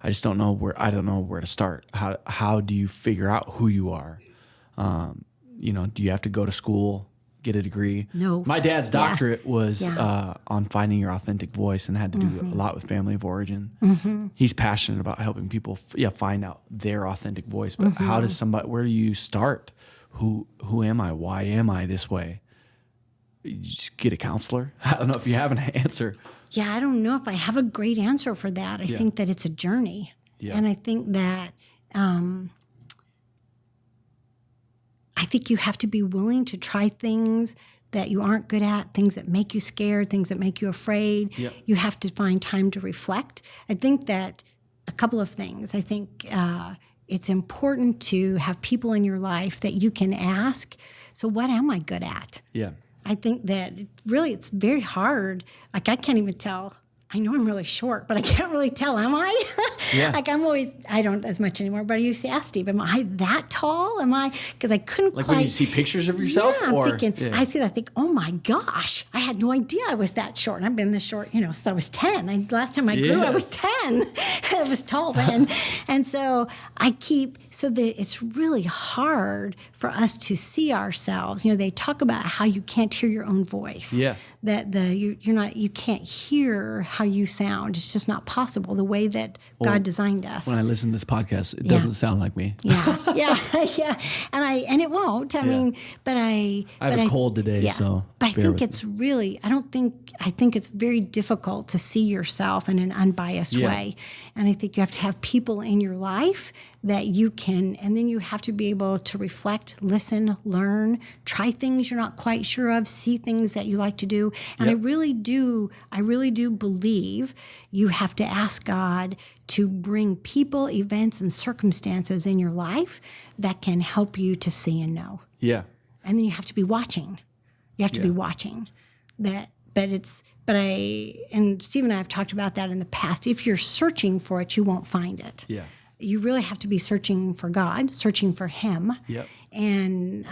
I don't know where to start. How do you figure out who you are? Do you have to go to school, get a degree? No. My dad's doctorate was on finding your authentic voice, and had to do a lot with family of origin. He's passionate about helping people find out their authentic voice. But where do you start? Who am I? Why am I this way? You just get a counselor? I don't know if you have an answer. Yeah, I don't know if I have a great answer for that. I think that it's a journey. Yeah. And I think that I think you have to be willing to try things that you aren't good at, things that make you scared, things that make you afraid. Yep. You have to find time to reflect. I think that a couple of things. I think it's important to have people in your life that you can ask, so what am I good at? Yeah. I think that really it's very hard. Like I can't even tell. I know I'm really short, but I can't really tell, am I? Yeah. I don't as much anymore, but I used to ask Steve, am I that tall? Am I? Because I couldn't like quite. When you see pictures of yourself? Yeah, I'm thinking, I see that, I think, oh my gosh, I had no idea I was that short. And I've been this short, since I was 10. Last time I grew, I was 10. I was tall then. And so it's really hard for us to see ourselves. They talk about how you can't hear your own voice. Yeah. That you can't hear how you sound. It's just not possible the way that God designed us. When I listen to this podcast, it doesn't sound like me. Yeah. And it won't. I mean, but I have a cold today, so. But I think it's really. I think it's very difficult to see yourself in an unbiased way, and I think you have to have people in your life that you can, and then you have to be able to reflect, listen, learn, try things you're not quite sure of, see things that you like to do. And I really do believe you have to ask God to bring people, events, and circumstances in your life that can help you to see and know. Yeah. And then you have to be watching. You have to be watching that. And Steve and I have talked about that in the past. If you're searching for it, you won't find it. Yeah. You really have to be searching for God, searching for Him. Yep. And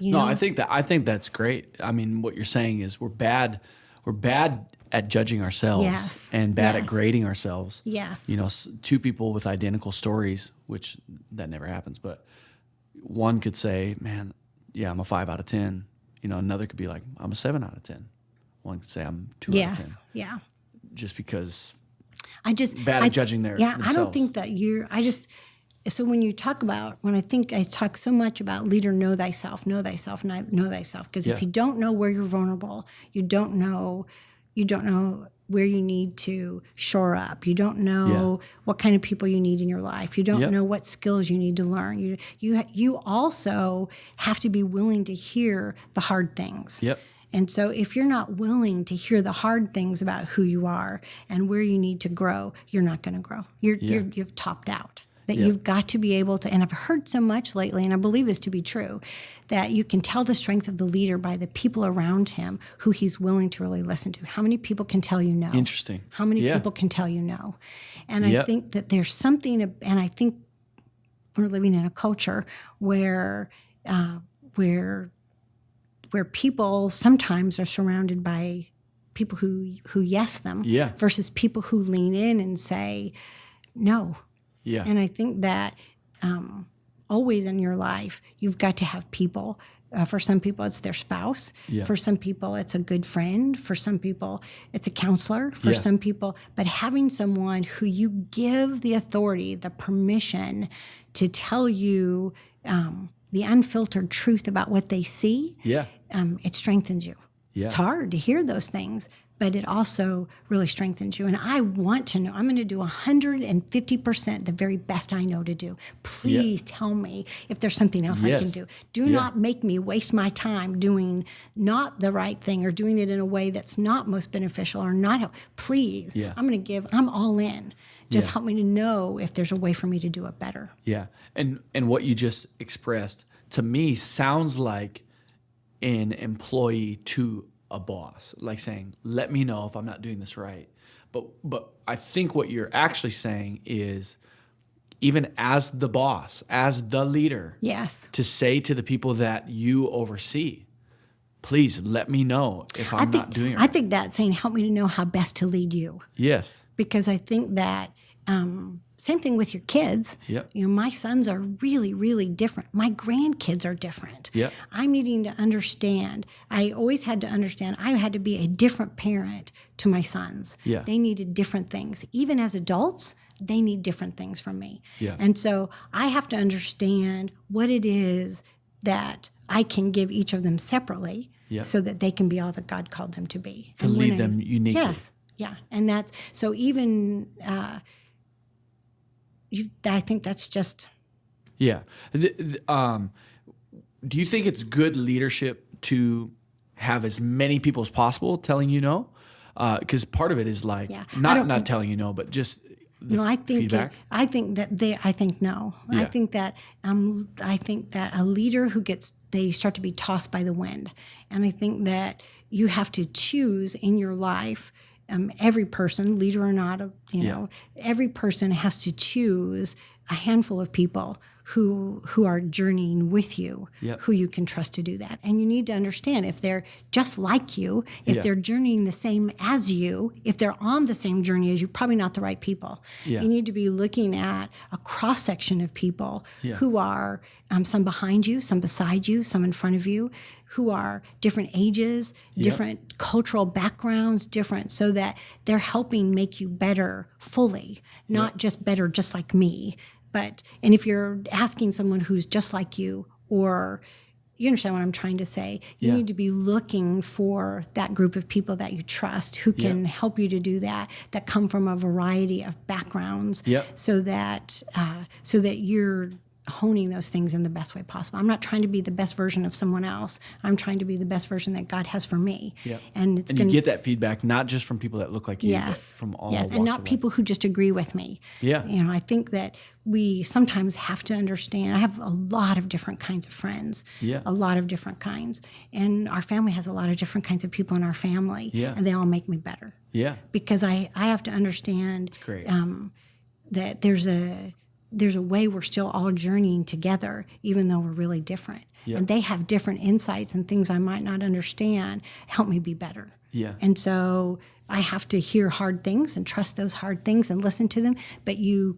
I think that's great. I mean, what you're saying is we're bad at judging ourselves and bad at grading ourselves. Yes. Two people with identical stories, which that never happens, but one could say, "Man, I'm a 5 out of 10." Another could be like, "I'm a 7 out of 10." one could say I'm 2 out of 10. Yes. Yeah. Just because I just bad at judging their Yeah, themselves. I don't think that so when you talk about, when I talk so much about leader, know thyself, know thyself, know thyself. Because if you don't know where you're vulnerable, you don't know where you need to shore up. You don't know what kind of people you need in your life. You don't know what skills you need to learn. You also have to be willing to hear the hard things. Yep. And so if you're not willing to hear the hard things about who you are and where you need to grow, you're not going to grow. You've topped out. That you've got to be able to, and I've heard so much lately, and I believe this to be true, that you can tell the strength of the leader by the people around him who he's willing to really listen to. How many people can tell you no? Interesting. How many people can tell you no? And I think that there's something, and I think we're living in a culture where people sometimes are surrounded by people who yes them versus people who lean in and say no. Yeah. And I think that always in your life, you've got to have people. For some people, it's their spouse. Yeah. For some people, it's a good friend. For some people, it's a counselor. For some people, but having someone who you give the authority, the permission to tell you the unfiltered truth about what they see, it strengthens you. Yeah. It's hard to hear those things, but it also really strengthens you. And I want to know, I'm going to do 150% the very best I know to do. Please tell me if there's something else I can do. Do not make me waste my time doing not the right thing or doing it in a way that's not most beneficial or not. Please, I'm all in. Just help me to know if there's a way for me to do it better. Yeah. And what you just expressed to me sounds like an employee to a boss, like saying, let me know if I'm not doing this right. But I think what you're actually saying is, even as the boss, as the leader, to say to the people that you oversee, please let me know if I'm not doing it right. I think that's saying, help me to know how best to lead you. Yes. Because I think that same thing with your kids. Yep. You know, my sons are really, really different. My grandkids are different. Yep. I'm needing to understand. I always had to understand I had to be a different parent to my sons. Yeah. They needed different things. Even as adults, they need different things from me. Yeah. And so I have to understand what it is that I can give each of them separately so that they can be all that God called them to be. To lead them uniquely. Yes. Yeah. And that's, so even... I think that's just... Yeah. Do you think it's good leadership to have as many people as possible telling you no? Because part of it is like, not telling you no, but just feedback. I think no. Yeah. I think that a leader they start to be tossed by the wind. And I think that you have to choose in your life. Every person, leader or not, every person has to choose a handful of people who are journeying with you, who you can trust to do that. And you need to understand if they're just like you, if they're journeying the same as you, if they're on the same journey as you, probably not the right people. Yeah. You need to be looking at a cross-section of people who are some behind you, some beside you, some in front of you, who are different ages, different cultural backgrounds, different, so that they're helping make you better fully, not just better just like me. And if you're asking someone who's just like you, or you understand what I'm trying to say, you need to be looking for that group of people that you trust who can help you to do that come from a variety of backgrounds, so that you're honing those things in the best way possible. I'm not trying to be the best version of someone else. I'm trying to be the best version that God has for me. Yeah. And you get that feedback not just from people that look like you, but from all walks and not of people who just agree with me. Yeah. I think that we sometimes have to understand. I have a lot of different kinds of friends. Yeah. A lot of different kinds. And our family has a lot of different kinds of people in our family. Yeah. And they all make me better. Yeah. Because I have to understand that there's a way we're still all journeying together, even though we're really different. Yeah. And they have different insights and things I might not understand, help me be better. Yeah. And so I have to hear hard things and trust those hard things and listen to them. But you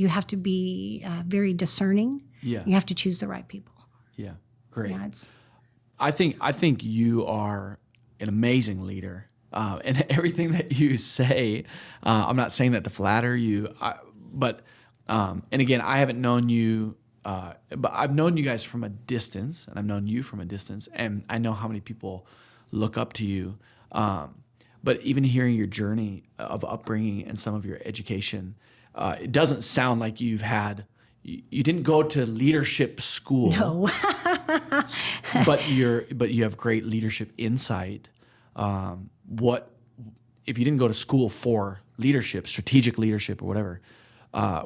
have to be very discerning. Yeah. You have to choose the right people. Yeah. Great. Yeah, I think you are an amazing leader. And everything that you say, I'm not saying that to flatter you, but and again, I haven't known you, but I've known you guys from a distance, and I've known you from a distance, and I know how many people look up to you. But even hearing your journey of upbringing and some of your education, it doesn't sound like you didn't go to leadership school. No. but you have great leadership insight. What if you didn't go to school for leadership, strategic leadership, or whatever?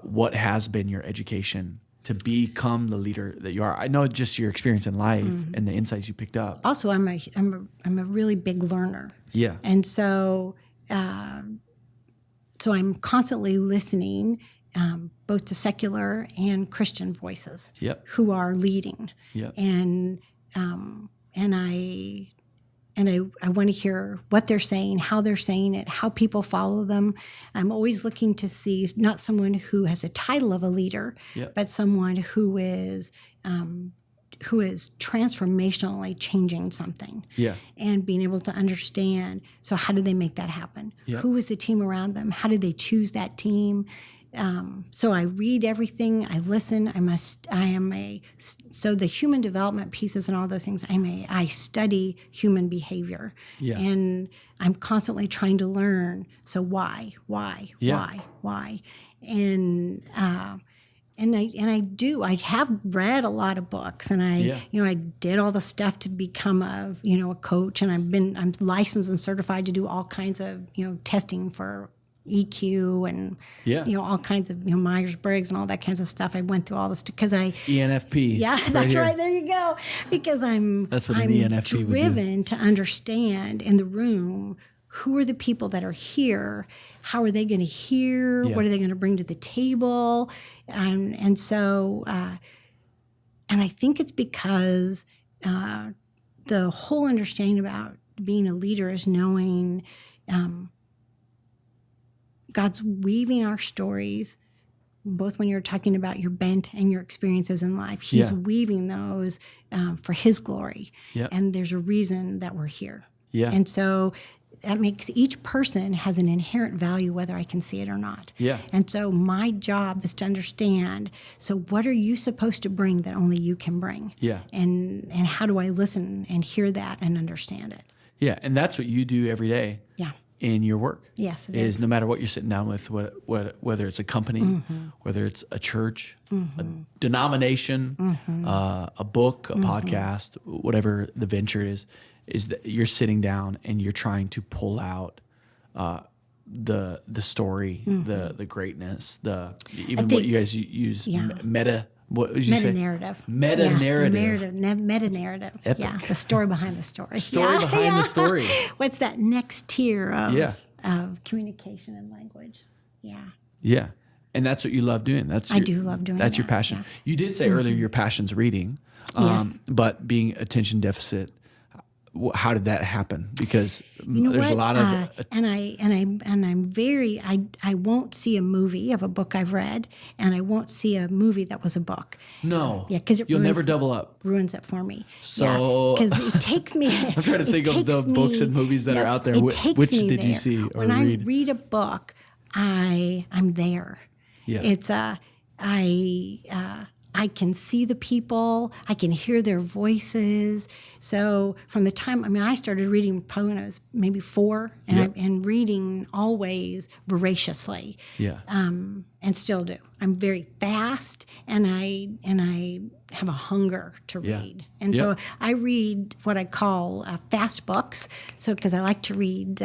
What has been your education to become the leader that you are? I know just your experience in life and the insights you picked up. Also, I'm a really big learner. Yeah, and so I'm constantly listening, both to secular and Christian voices who are leading. Yep. And I want to hear what they're saying, how they're saying it, how people follow them. I'm always looking to see not someone who has a title of a leader, but someone who is transformationally changing something. Yeah. And being able to understand, so how did they make that happen? Yeah. Who was the team around them? How did they choose that team? So I read everything, I listen, so the human development pieces and all those things, I study human behavior. Yeah. And I'm constantly trying to learn, so why? And I have read a lot of books, and I did all the stuff to become a coach, and I'm licensed and certified to do all kinds of, testing for EQ and all kinds of Myers-Briggs and all that kinds of stuff. I went through all this because ENFP. Yeah, that's right. There you go. Because that's what an ENFP driven to understand in the room who are the people that are here, how are they going to hear, what are they going to bring to the table, and so and I think it's because the whole understanding about being a leader is knowing. God's weaving our stories, both when you're talking about your bent and your experiences in life. He's weaving those for His glory. Yep. And there's a reason that we're here. Yeah. And so that makes each person has an inherent value, whether I can see it or not. Yeah. And so my job is to understand, so what are you supposed to bring that only you can bring? Yeah. And how do I listen and hear that and understand it? Yeah, and that's what you do every day. Yeah. In your work. Yes, it is. No matter what you're sitting down with, whether it's a company, whether it's a church, a denomination, a book, a podcast, whatever the venture is that you're sitting down and you're trying to pull out the story, the greatness, what you guys use, meta. What did you say? Meta-narrative. Meta-narrative. Meta-narrative. Epic. Yeah, the story behind the story. Story behind the story. What's that next tier of communication and language? Yeah. Yeah. And that's what you love doing. I do love doing that's that. Your passion. Yeah. You did say earlier your passion's reading, yes. But being attention deficit, how did that happen? Because there's a lot of I won't see a movie of a book I've read, and I won't see a movie that was a book. No, because you'll never double up. Ruins it for me. So because it takes me. I'm trying to think of the books and movies that are out there. Which did you see or when read? I read a book, I'm there. Yeah, it's I can see the people, I can hear their voices. So from the time, I started reading probably when I was maybe 4, and reading always voraciously. Yeah. And still do. I'm very fast, and I have a hunger to read. And so I read what I call fast books. So because I like to read,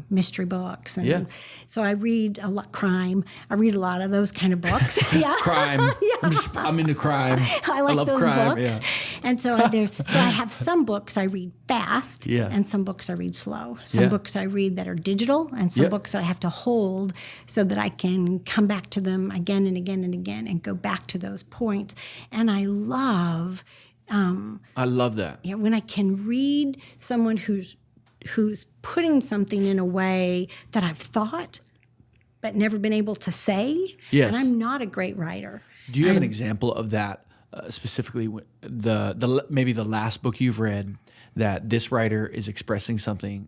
mystery books, and so I read a lot crime. I read a lot of those kind of books. Crime. Yeah. I'm into crime. I love those crime. books. Yeah. And so I have some books I read fast, and some books I read slow. Some books I read that are digital, and some books that I have to hold so that I can come back to them again and again and again and go back to those points. And I love that. Yeah, when I can read someone who's putting something in a way that I've thought but never been able to say. Yes. And I'm not a great writer. Do you have an example of that specifically? Maybe the last book you've read that this writer is expressing something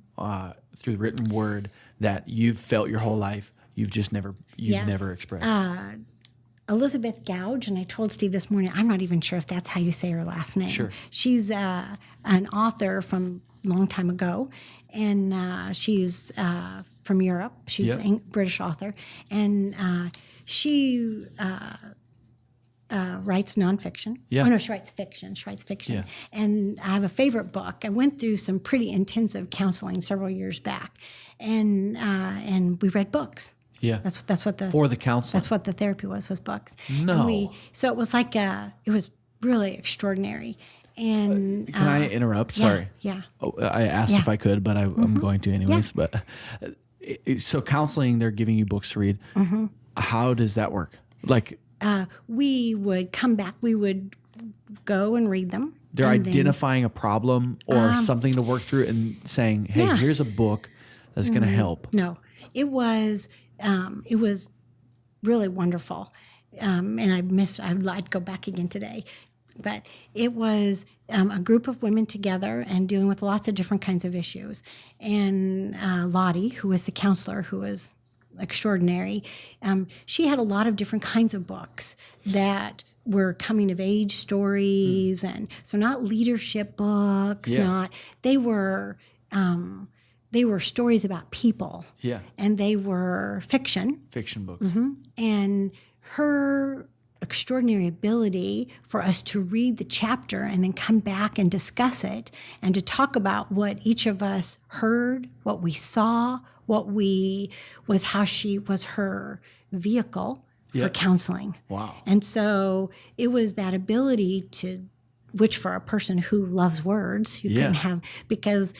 through the written word that you've felt your whole life, you've never expressed? Elizabeth Gouge, and I told Steve this morning, I'm not even sure if that's how you say her last name. Sure. She's an author from a long time ago, and she's from Europe. She's a British author, and she writes nonfiction. Yeah. Oh, no, she writes fiction. Yeah. And I have a favorite book. I went through some pretty intensive counseling several years back, and we read books. Yeah. That's what the For the counselor. That's what the therapy was books. No. And so it was like it was really extraordinary. And Can I interrupt? Sorry. Yeah. Oh, I asked if I could, but I'm going to anyways. Yeah. But so counseling, they're giving you books to read. How does that work? Like we would come back. We would go and read them. they're and identifying a problem or something to work through and saying, "Hey, here's a book that's going to help." No, it was really wonderful, and I'd like to go back again today, but it was a group of women together and dealing with lots of different kinds of issues. And Lottie, who was the counselor, who was extraordinary, she had a lot of different kinds of books that were coming of age stories, and so not leadership books, they were stories about people. Yeah. And they were fiction. Fiction books. And her extraordinary ability for us to read the chapter and then come back and discuss it and to talk about what each of us heard, what we saw, how she was her vehicle for counseling. Wow. And so it was that ability to, which for a person who loves words, you couldn't have, because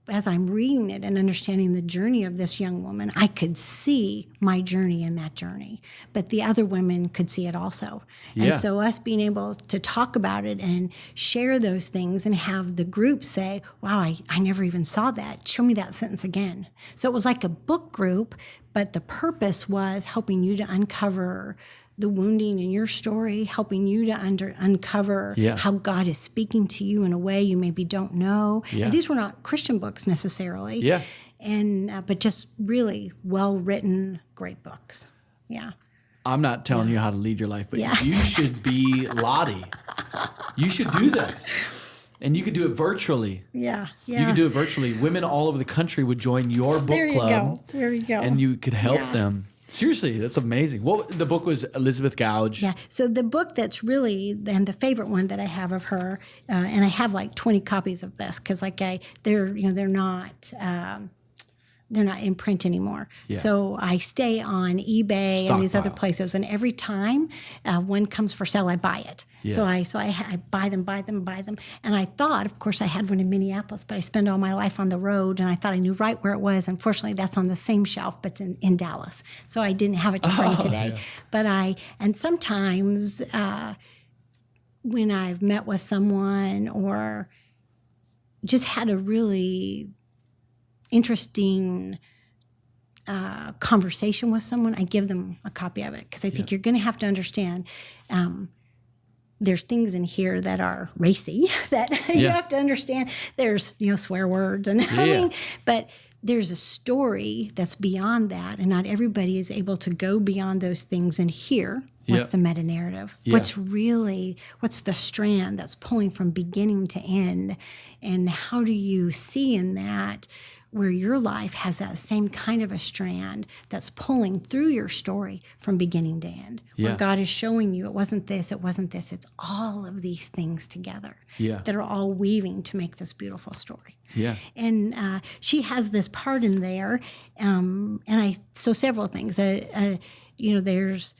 as I'm reading it and understanding the journey of this young woman, I could see my journey in that journey, but the other women could see it also. Yeah. And so us being able to talk about it and share those things and have the group say, wow, I never even saw that. Show me that sentence again. So it was like a book group, but the purpose was helping you to uncover the wounding in your story, helping you to uncover how God is speaking to you in a way you maybe don't know. Yeah. And these were not Christian books necessarily. Yeah. And but just really well-written, great books. Yeah. I'm not telling you how to lead your life, but you should be Lottie. You should do that. And you could do it virtually. Yeah. You could do it virtually. Women all over the country would join your book club. There you go. And you could help them. Seriously, that's amazing. The book was Elizabeth Gouge. Yeah. So the book that's really, and the favorite one that I have of her, and I have like 20 copies of this because they're not in print anymore. Yeah. So I stay on eBay and these other places, and every time one comes for sale, I buy it. Yes. So I buy them. And I thought, of course, I had one in Minneapolis, but I spend all my life on the road, and I thought I knew right where it was. Unfortunately, that's on the same shelf, but it's in Dallas. So I didn't have it to bring today. Yeah. But and sometimes when I've met with someone or just had a really interesting conversation with someone, I give them a copy of it because I think you're going to have to understand there's things in here that are racy that you have to understand. There's swear words and but there's a story that's beyond that, and not everybody is able to go beyond those things and hear what's the meta narrative, what's the strand that's pulling from beginning to end, and how do you see in that where your life has that same kind of a strand that's pulling through your story from beginning to end, where God is showing you it wasn't this, it's all of these things together that are all weaving to make this beautiful story. Yeah. And she has this part in there, so several things. There's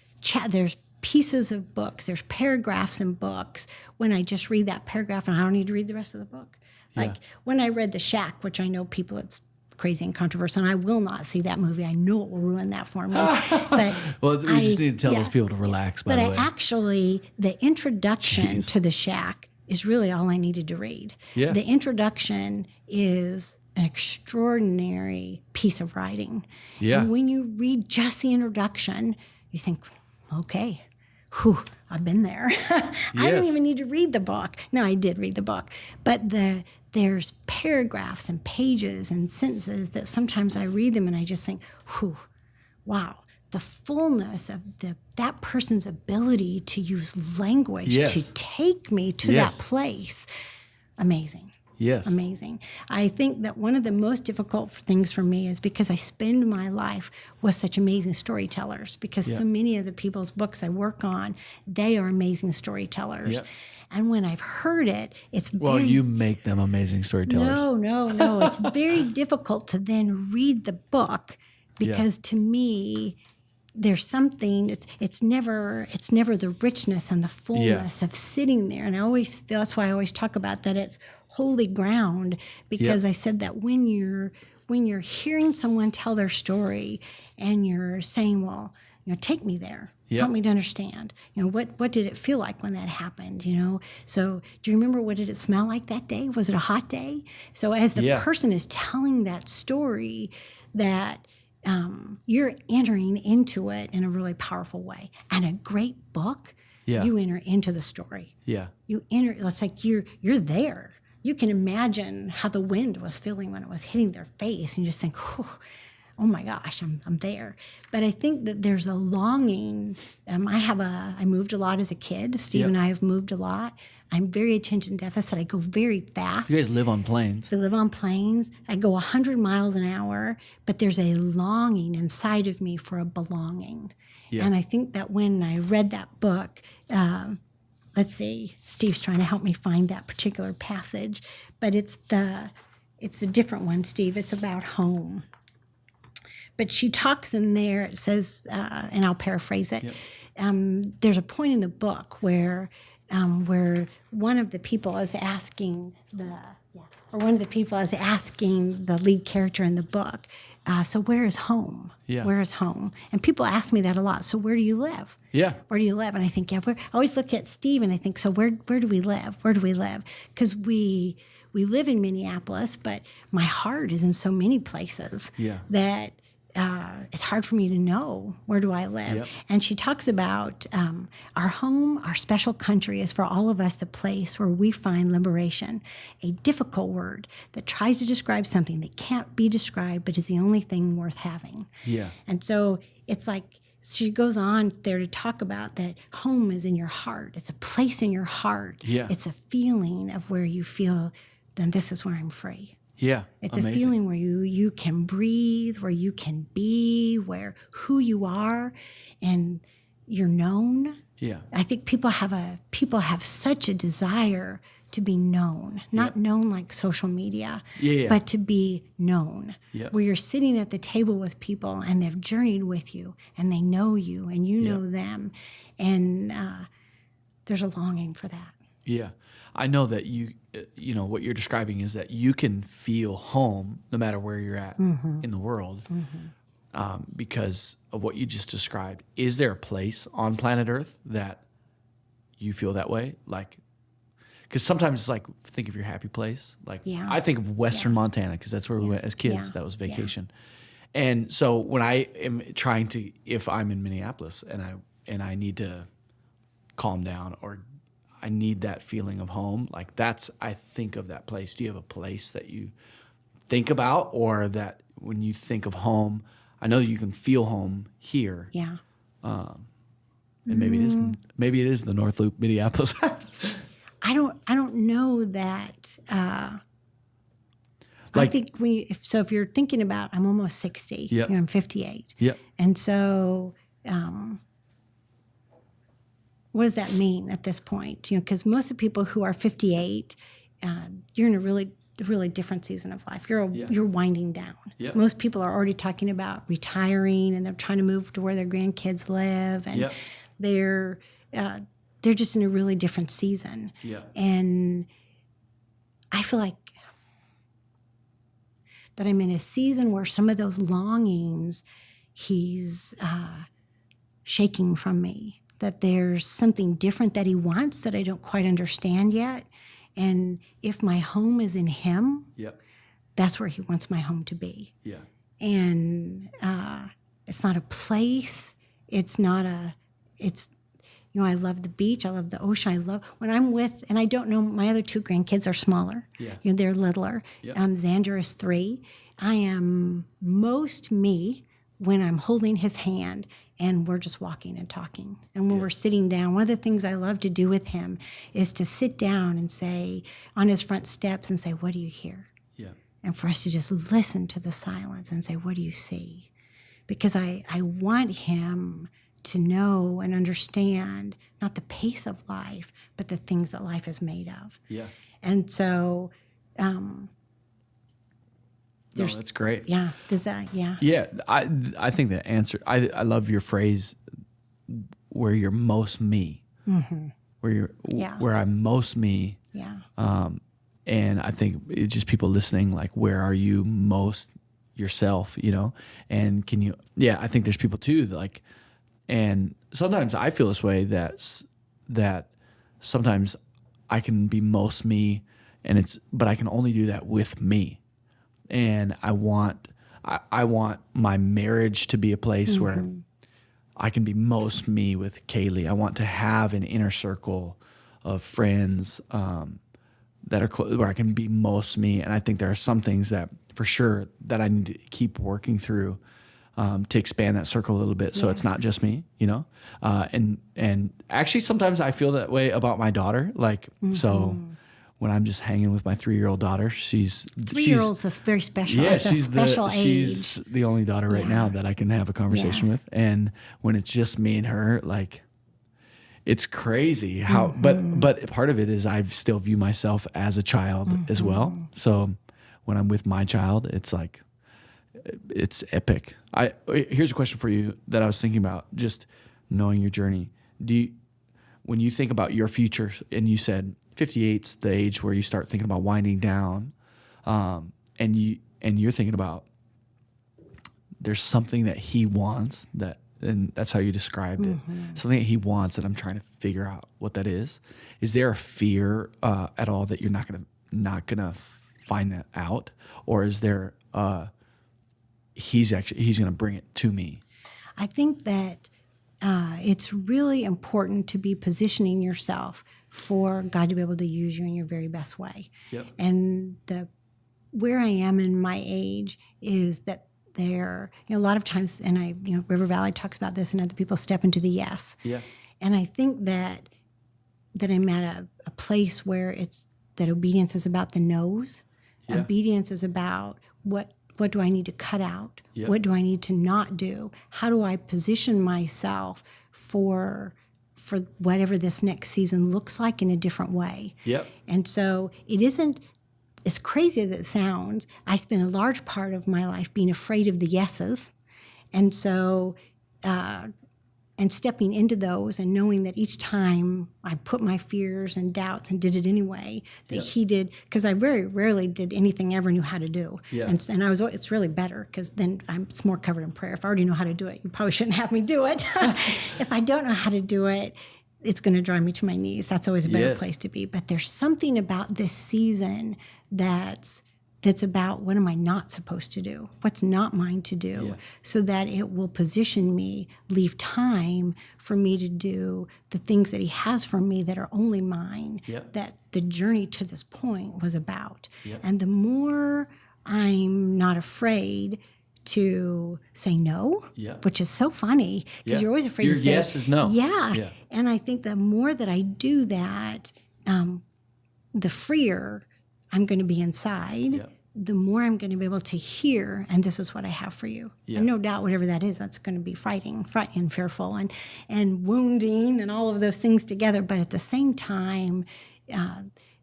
pieces of books, there's paragraphs in books. When I just read that paragraph, and I don't need to read the rest of the book. Like when I read The Shack, which I know people, it's crazy and controversial, and I will not see that movie. I know it will ruin that for me. But well, we just need to tell those people to relax, by the way. But the introduction to The Shack is really all I needed to read. Yeah. The introduction is an extraordinary piece of writing. Yeah. And when you read just the introduction, you think, okay, whew, I've been there. I didn't Yes. even need to read the book. No, I did read the book. But there's paragraphs and pages and sentences that sometimes I read them and I just think, whew, wow. The fullness of that person's ability to use language Yes. to take me to Yes. that place. Amazing. Yes. Amazing. I think that one of the most difficult things for me is because I spend my life with such amazing storytellers, because so many of the people's books I work on, they are amazing storytellers. Yep. And when I've heard it, it's Well, very... you make them amazing storytellers. No. It's very difficult to then read the book because to me, there's something, it's never the richness and the fullness of sitting there. And I always feel, that's why I always talk about that it's holy ground, because I said that when you're hearing someone tell their story and you're saying, well, take me there. Help me to understand. What did it feel like when that happened? So do you remember, what did it smell like that day? Was it a hot day? So as the person is telling that story, that you're entering into it in a really powerful way. And a great book, you enter into the story. Yeah. You enter. It's like you're there. You can imagine how the wind was feeling when it was hitting their face, and you just think, oh my gosh, I'm there. But I think that there's a longing. I moved a lot as a kid. Steve and I have moved a lot. I'm very attention deficit. I go very fast. You guys live on planes. We live on planes. I go 100 miles an hour, but there's a longing inside of me for a belonging. Yeah. And I think that when I read that book, let's see, Steve's trying to help me find that particular passage, but it's the different one, Steve. It's about home. But she talks in there, it says, and I'll paraphrase it, there's a point in the book where one of the people is asking the lead character in the book, so where is home? Yeah. Where is home? And people ask me that a lot. So where do you live? Yeah. Where do you live? And I think, I always look at Steve and I think, so where do we live? Where do we live? Because we live in Minneapolis, but my heart is in so many places that it's hard for me to know, where do I live? Yep. And she talks about our home, our special country is for all of us the place where we find liberation, a difficult word that tries to describe something that can't be described but is the only thing worth having. Yeah. And so it's like, she goes on there to talk about that home is in your heart. It's a place in your heart. Yeah. It's a feeling of where you feel, then this is where I'm free. Yeah, it's amazing. A feeling where you can breathe, where you can be, where who you are, and you're known. Yeah, I think people have such a desire to be known, not known like social media, but to be known. Yep. Where you're sitting at the table with people and they've journeyed with you and they know you and you know them, and there's a longing for that. Yeah. I know that what you're describing is that you can feel home no matter where you're at in the world because of what you just described. Is there a place on planet Earth that you feel that way? Like, because sometimes it's like, think of your happy place. Like, I think of Western Montana because that's where we went as kids. That was vacation. And so when I am trying to, if I'm in Minneapolis and I need to calm down or I need that feeling of home. Like I think of that place. Do you have a place that you think about, or that when you think of home, I know you can feel home here. Yeah. And maybe it is the North Loop, Minneapolis. I don't know that. I think if you're thinking about, I'm almost 60. Yep. I'm 58. Yep. And so, what does that mean at this point? Because most of the people who are 58, you're in a really, really different season of life. You're winding down. Yep. Most people are already talking about retiring, and they're trying to move to where their grandkids live, and they're just in a really different season. Yep. And I feel like that I'm in a season where some of those longings, he's shaking from me. That there's something different that he wants that I don't quite understand yet. And if my home is in him, that's where he wants my home to be. Yeah. And it's not a place. It's not I love the beach. I love the ocean. I love when I'm with, and I don't know, my other two grandkids are smaller. Yeah. They're littler. Yeah. Xander is 3. I am most me when I'm holding his hand and we're just walking and talking. And when we're sitting down, one of the things I love to do with him is to sit down and say, on his front steps and say, what do you hear? Yeah. And for us to just listen to the silence and say, what do you see? Because I want him to know and understand not the pace of life, but the things that life is made of. Yeah. And so, no, that's great. Yeah. Does that, yeah. Yeah. I think the answer, I love your phrase, where you're most me, where I'm most me. Yeah. And I think it's just people listening, like, where are you most yourself, and can you, I think there's people too, like, and sometimes I feel this way, that sometimes I can be most me, but I can only do that with me. And I want my marriage to be a place where I can be most me with Kaylee. I want to have an inner circle of friends that are where I can be most me. And I think there are some things that, for sure, that I need to keep working through to expand that circle a little bit, so it's not just me, and actually sometimes I feel that way about my daughter. Like, so when I'm just hanging with my 3-year-old daughter, she's 3-year-olds is very special. Yeah, it's a special age. She's the only daughter right now that I can have a conversation with. And when it's just me and her, like, it's crazy how, but part of it is I still view myself as a child as well. So when I'm with my child, it's like, it's epic. Here's a question for you that I was thinking about, just knowing your journey. When you think about your future, and you said 58's the age where you start thinking about winding down, and you're thinking about there's something that he wants, and that's how you described it, something that he wants that I'm trying to figure out what that is. Is there a fear at all that you're not gonna find that out, or is there he's gonna bring it to me? I think that it's really important to be positioning yourself for God to be able to use you in your very best way. Yep. And where I am in my age is that a lot of times, and River Valley talks about this, and other people step into the yes. Yeah. And I think that I'm at a place where it's that obedience is about the no's. Yeah. Obedience is about what do I need to cut out? Yeah. What do I need to not do? How do I position myself for whatever this next season looks like in a different way? Yep. And so it isn't as crazy as it sounds. I spent a large part of my life being afraid of the yeses. And so, and stepping into those and knowing that each time I put my fears and doubts and did it anyway, that he did, because I very rarely did anything I ever knew how to do. Yeah. And it's really better, because then it's more covered in prayer. If I already know how to do it, you probably shouldn't have me do it. If I don't know how to do it, it's going to drive me to my knees. That's always a better place to be. But there's something about this season that's about what am I not supposed to do? What's not mine to do? So that it will position me, leave time for me to do the things that he has for me that are only mine, that the journey to this point was about. And the more I'm not afraid to say no, which is so funny, because you're always afraid to say yes is no. Yeah. And I think the more that I do that, the freer I'm going to be inside, the more I'm going to be able to hear, and this is what I have for you. And no doubt, whatever that is, that's going to be frightening, fearful, and wounding, and all of those things together. But at the same time,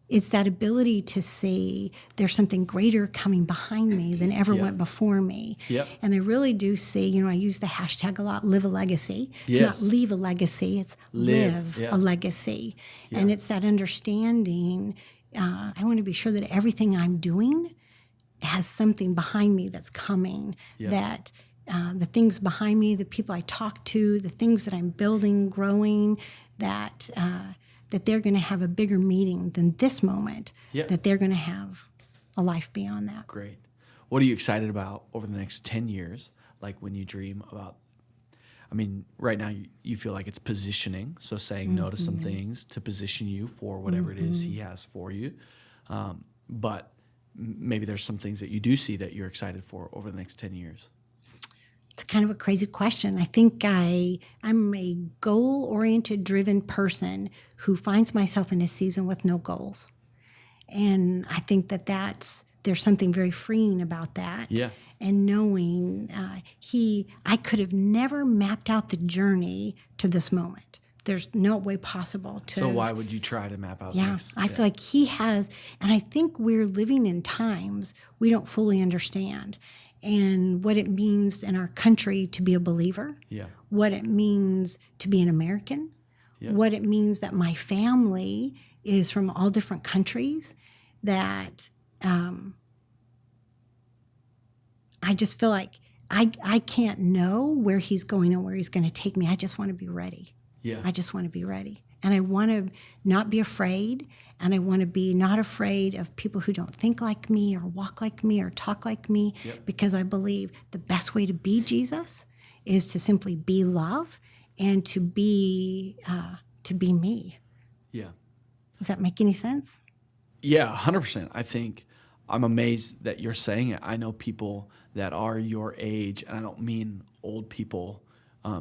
it's that ability to see there's something greater coming behind me than ever went before me. And I really do see, I use the hashtag a lot, live a legacy. It's not leave a legacy, it's live a legacy. And it's that understanding. I want to be sure that everything I'm doing has something behind me that's coming, that the things behind me, the people I talk to, the things that I'm building, growing, that they're going to have a bigger meaning than this moment, that they're going to have a life beyond that. Great. What are you excited about over the next 10 years? Like when you dream about, I mean, right now you feel like it's positioning. So saying no to some things to position you for whatever it is he has for you. But maybe there's some things that you do see that you're excited for over the next 10 years. It's kind of a crazy question. I think I'm a goal-oriented, driven person who finds myself in a season with no goals. And I think there's something very freeing about that. Yeah. And knowing I could have never mapped out the journey to this moment. There's no way possible to. So why would you try to map out this? I feel like he has, and I think we're living in times we don't fully understand. And what it means in our country to be a believer, what it means to be an American, what it means that my family is from all different countries, that I just feel like I can't know where he's going and where he's going to take me. I just want to be ready. Yeah. I just want to be ready. And I want to not be afraid, and I want to be not afraid of people who don't think like me or walk like me or talk like me, because I believe the best way to be Jesus is to simply be love and to be me. Yeah. Does that make any sense? Yeah, 100%. I think I'm amazed that you're saying it. I know people that are your age, and I don't mean old people,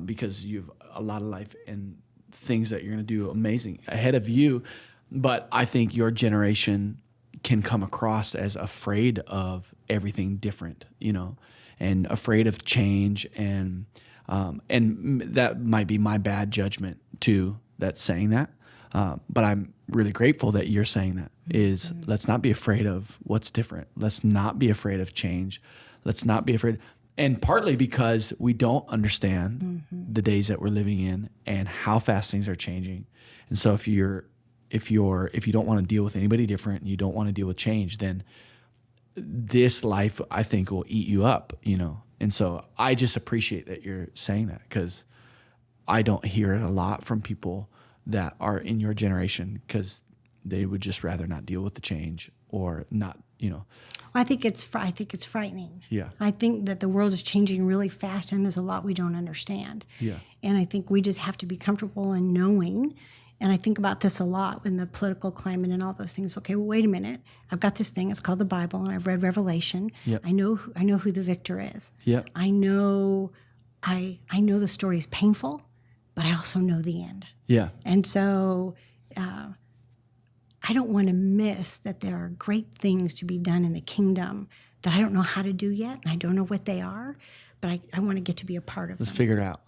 because you have a lot of life and things that you're going to do amazing ahead of you. But I think your generation can come across as afraid of everything different, and afraid of change. And that might be my bad judgment too, that's saying that. But I'm really grateful that you're saying that is let's not be afraid of what's different. Let's not be afraid of change. Let's not be afraid. And partly because we don't understand the days that we're living in and how fast things are changing. And so if you don't want to deal with anybody different and you don't want to deal with change, then this life, I think, will eat you up, And so I just appreciate that you're saying that, because I don't hear it a lot from people that are in your generation, because they would just rather not deal with the change or not, I think it's frightening. Yeah. I think that the world is changing really fast, and there's a lot we don't understand. Yeah. And I think we just have to be comfortable in knowing. And I think about this a lot in the political climate and all those things. Okay, well, wait a minute. I've got this thing. It's called the Bible, and I've read Revelation. Yep. I know who the victor is. Yep. I know the story is painful, but I also know the end. Yeah. And so I don't want to miss that there are great things to be done in the kingdom that I don't know how to do yet, and I don't know what they are, but I want to get to be a part of Let's them. figure it out.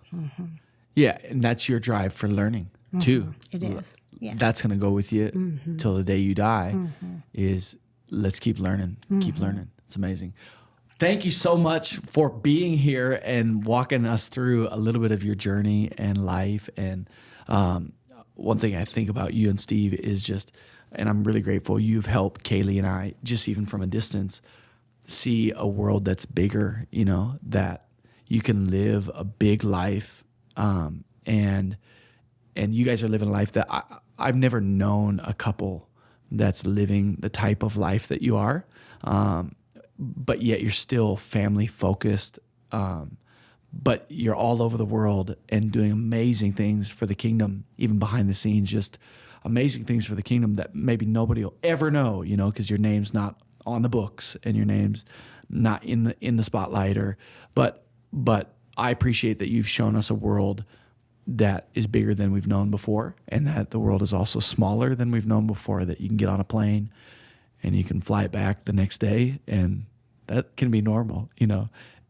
Yeah, and that's your drive for learning too. It is. Yes. That's going to go with you till the day you die. Is let's keep learning, keep learning. It's amazing. Thank you so much for being here and walking us through a little bit of your journey and life. And one thing I think about you and Steve is just, and I'm really grateful, you've helped Kaylee and I, just even from a distance, see a world that's bigger, that you can live a big life. And you guys are living a life that I've never known a couple that's living the type of life that you are. But yet you're still family focused. But you're all over the world and doing amazing things for the kingdom, even behind the scenes, just amazing things for the kingdom that maybe nobody will ever know, because your name's not on the books and your name's not in the spotlight. But I appreciate that you've shown us a world that is bigger than we've known before, and that the world is also smaller than we've known before, that you can get on a plane and you can fly it back the next day, and that can be normal,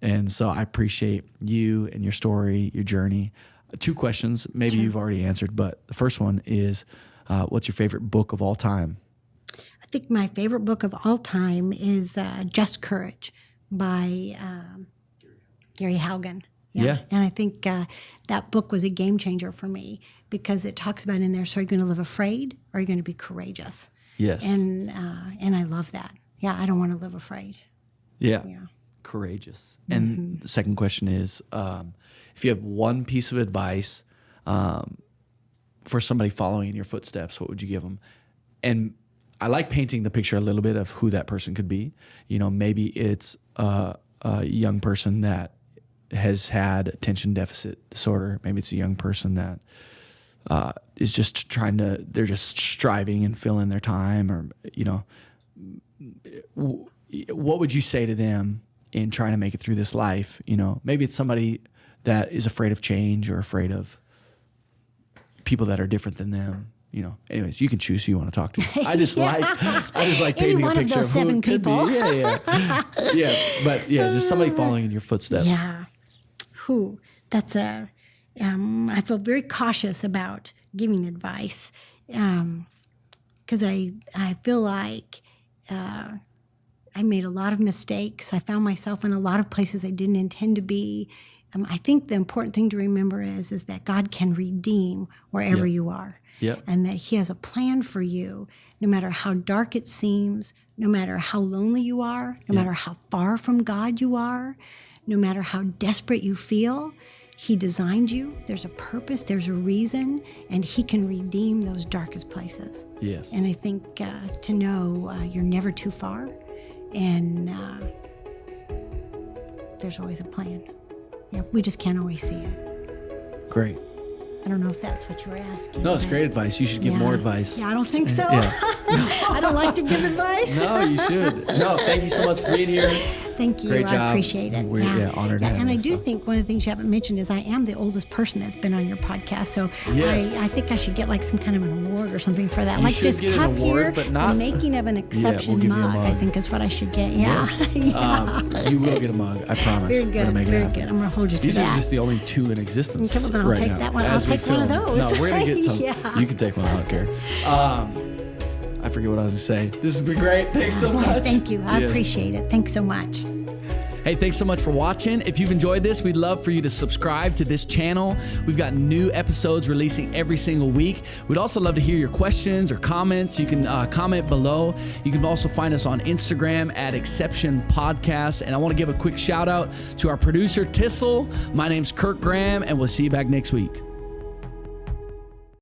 And so I appreciate you and your story, your journey. 2 questions, maybe you've already answered, but the first one is, what's your favorite book of all time? I think my favorite book of all time is Just Courage by Gary Haugen. Yeah. And I think that book was a game changer for me, because it talks about in there, so are you going to live afraid or are you going to be courageous? Yes. And I love that. Yeah, I don't want to live afraid. Yeah. Courageous. And the second question is, if you have one piece of advice for somebody following in your footsteps, what would you give them? And I like painting the picture a little bit of who that person could be. Maybe it's a young person that has had attention deficit disorder. Maybe it's a young person that is just they're just striving and filling their time, or, what would you say to them in trying to make it through this life? Maybe it's somebody that is afraid of change or afraid of people that are different than them. Anyways, you can choose who you want to talk to. I just like painting a picture of who it could be. Yeah. But just somebody following in your footsteps. Yeah. That's I feel very cautious about giving advice because I feel like I made a lot of mistakes. I found myself in a lot of places I didn't intend to be. I think the important thing to remember is that God can redeem wherever you are. Yep. And that he has a plan for you, no matter how dark it seems, no matter how lonely you are, no matter how far from God you are, no matter how desperate you feel. He designed you. There's a purpose, there's a reason, and he can redeem those darkest places. Yes. And I think to know you're never too far, and there's always a plan. Yeah, we just can't always see it. Great. I don't know if that's what you were asking. No, it's great advice. You should give more advice. Yeah, I don't think so. Yeah. I don't like to give advice. No, you should. No, thank you so much for being here. Thank you. Great job. I appreciate it. We're honored to have And you, I do so. think one of the things you haven't mentioned is I am the oldest person that's been on your podcast. So Yes. I think I should get like some kind of an award or something for that. You like should this get an cup award, here, but not- the making of an exception we'll give you a mug, I mug. think is what I should get. Yeah. You will get a mug. I promise. Very We're good. gonna make it Very happen. good. I'm going to hold you to These that. are just the only two in existence Okay, well, then I'll right take now, that one. as I'll we take one of film. those. No, we're gonna get some. Yeah. You can take one. I don't care. I forget what I was gonna say. This has been great. Thanks so much. Thank you. I Yes. appreciate it. Thanks so much. Hey, thanks so much for watching. If you've enjoyed this, we'd love for you to subscribe to this channel. We've got new episodes releasing every single week. We'd also love to hear your questions or comments. You can comment below. You can also find us on Instagram at Exception Podcast. And I want to give a quick shout out to our producer, Tissel. My name's Kirk Graham, and we'll see you back next week.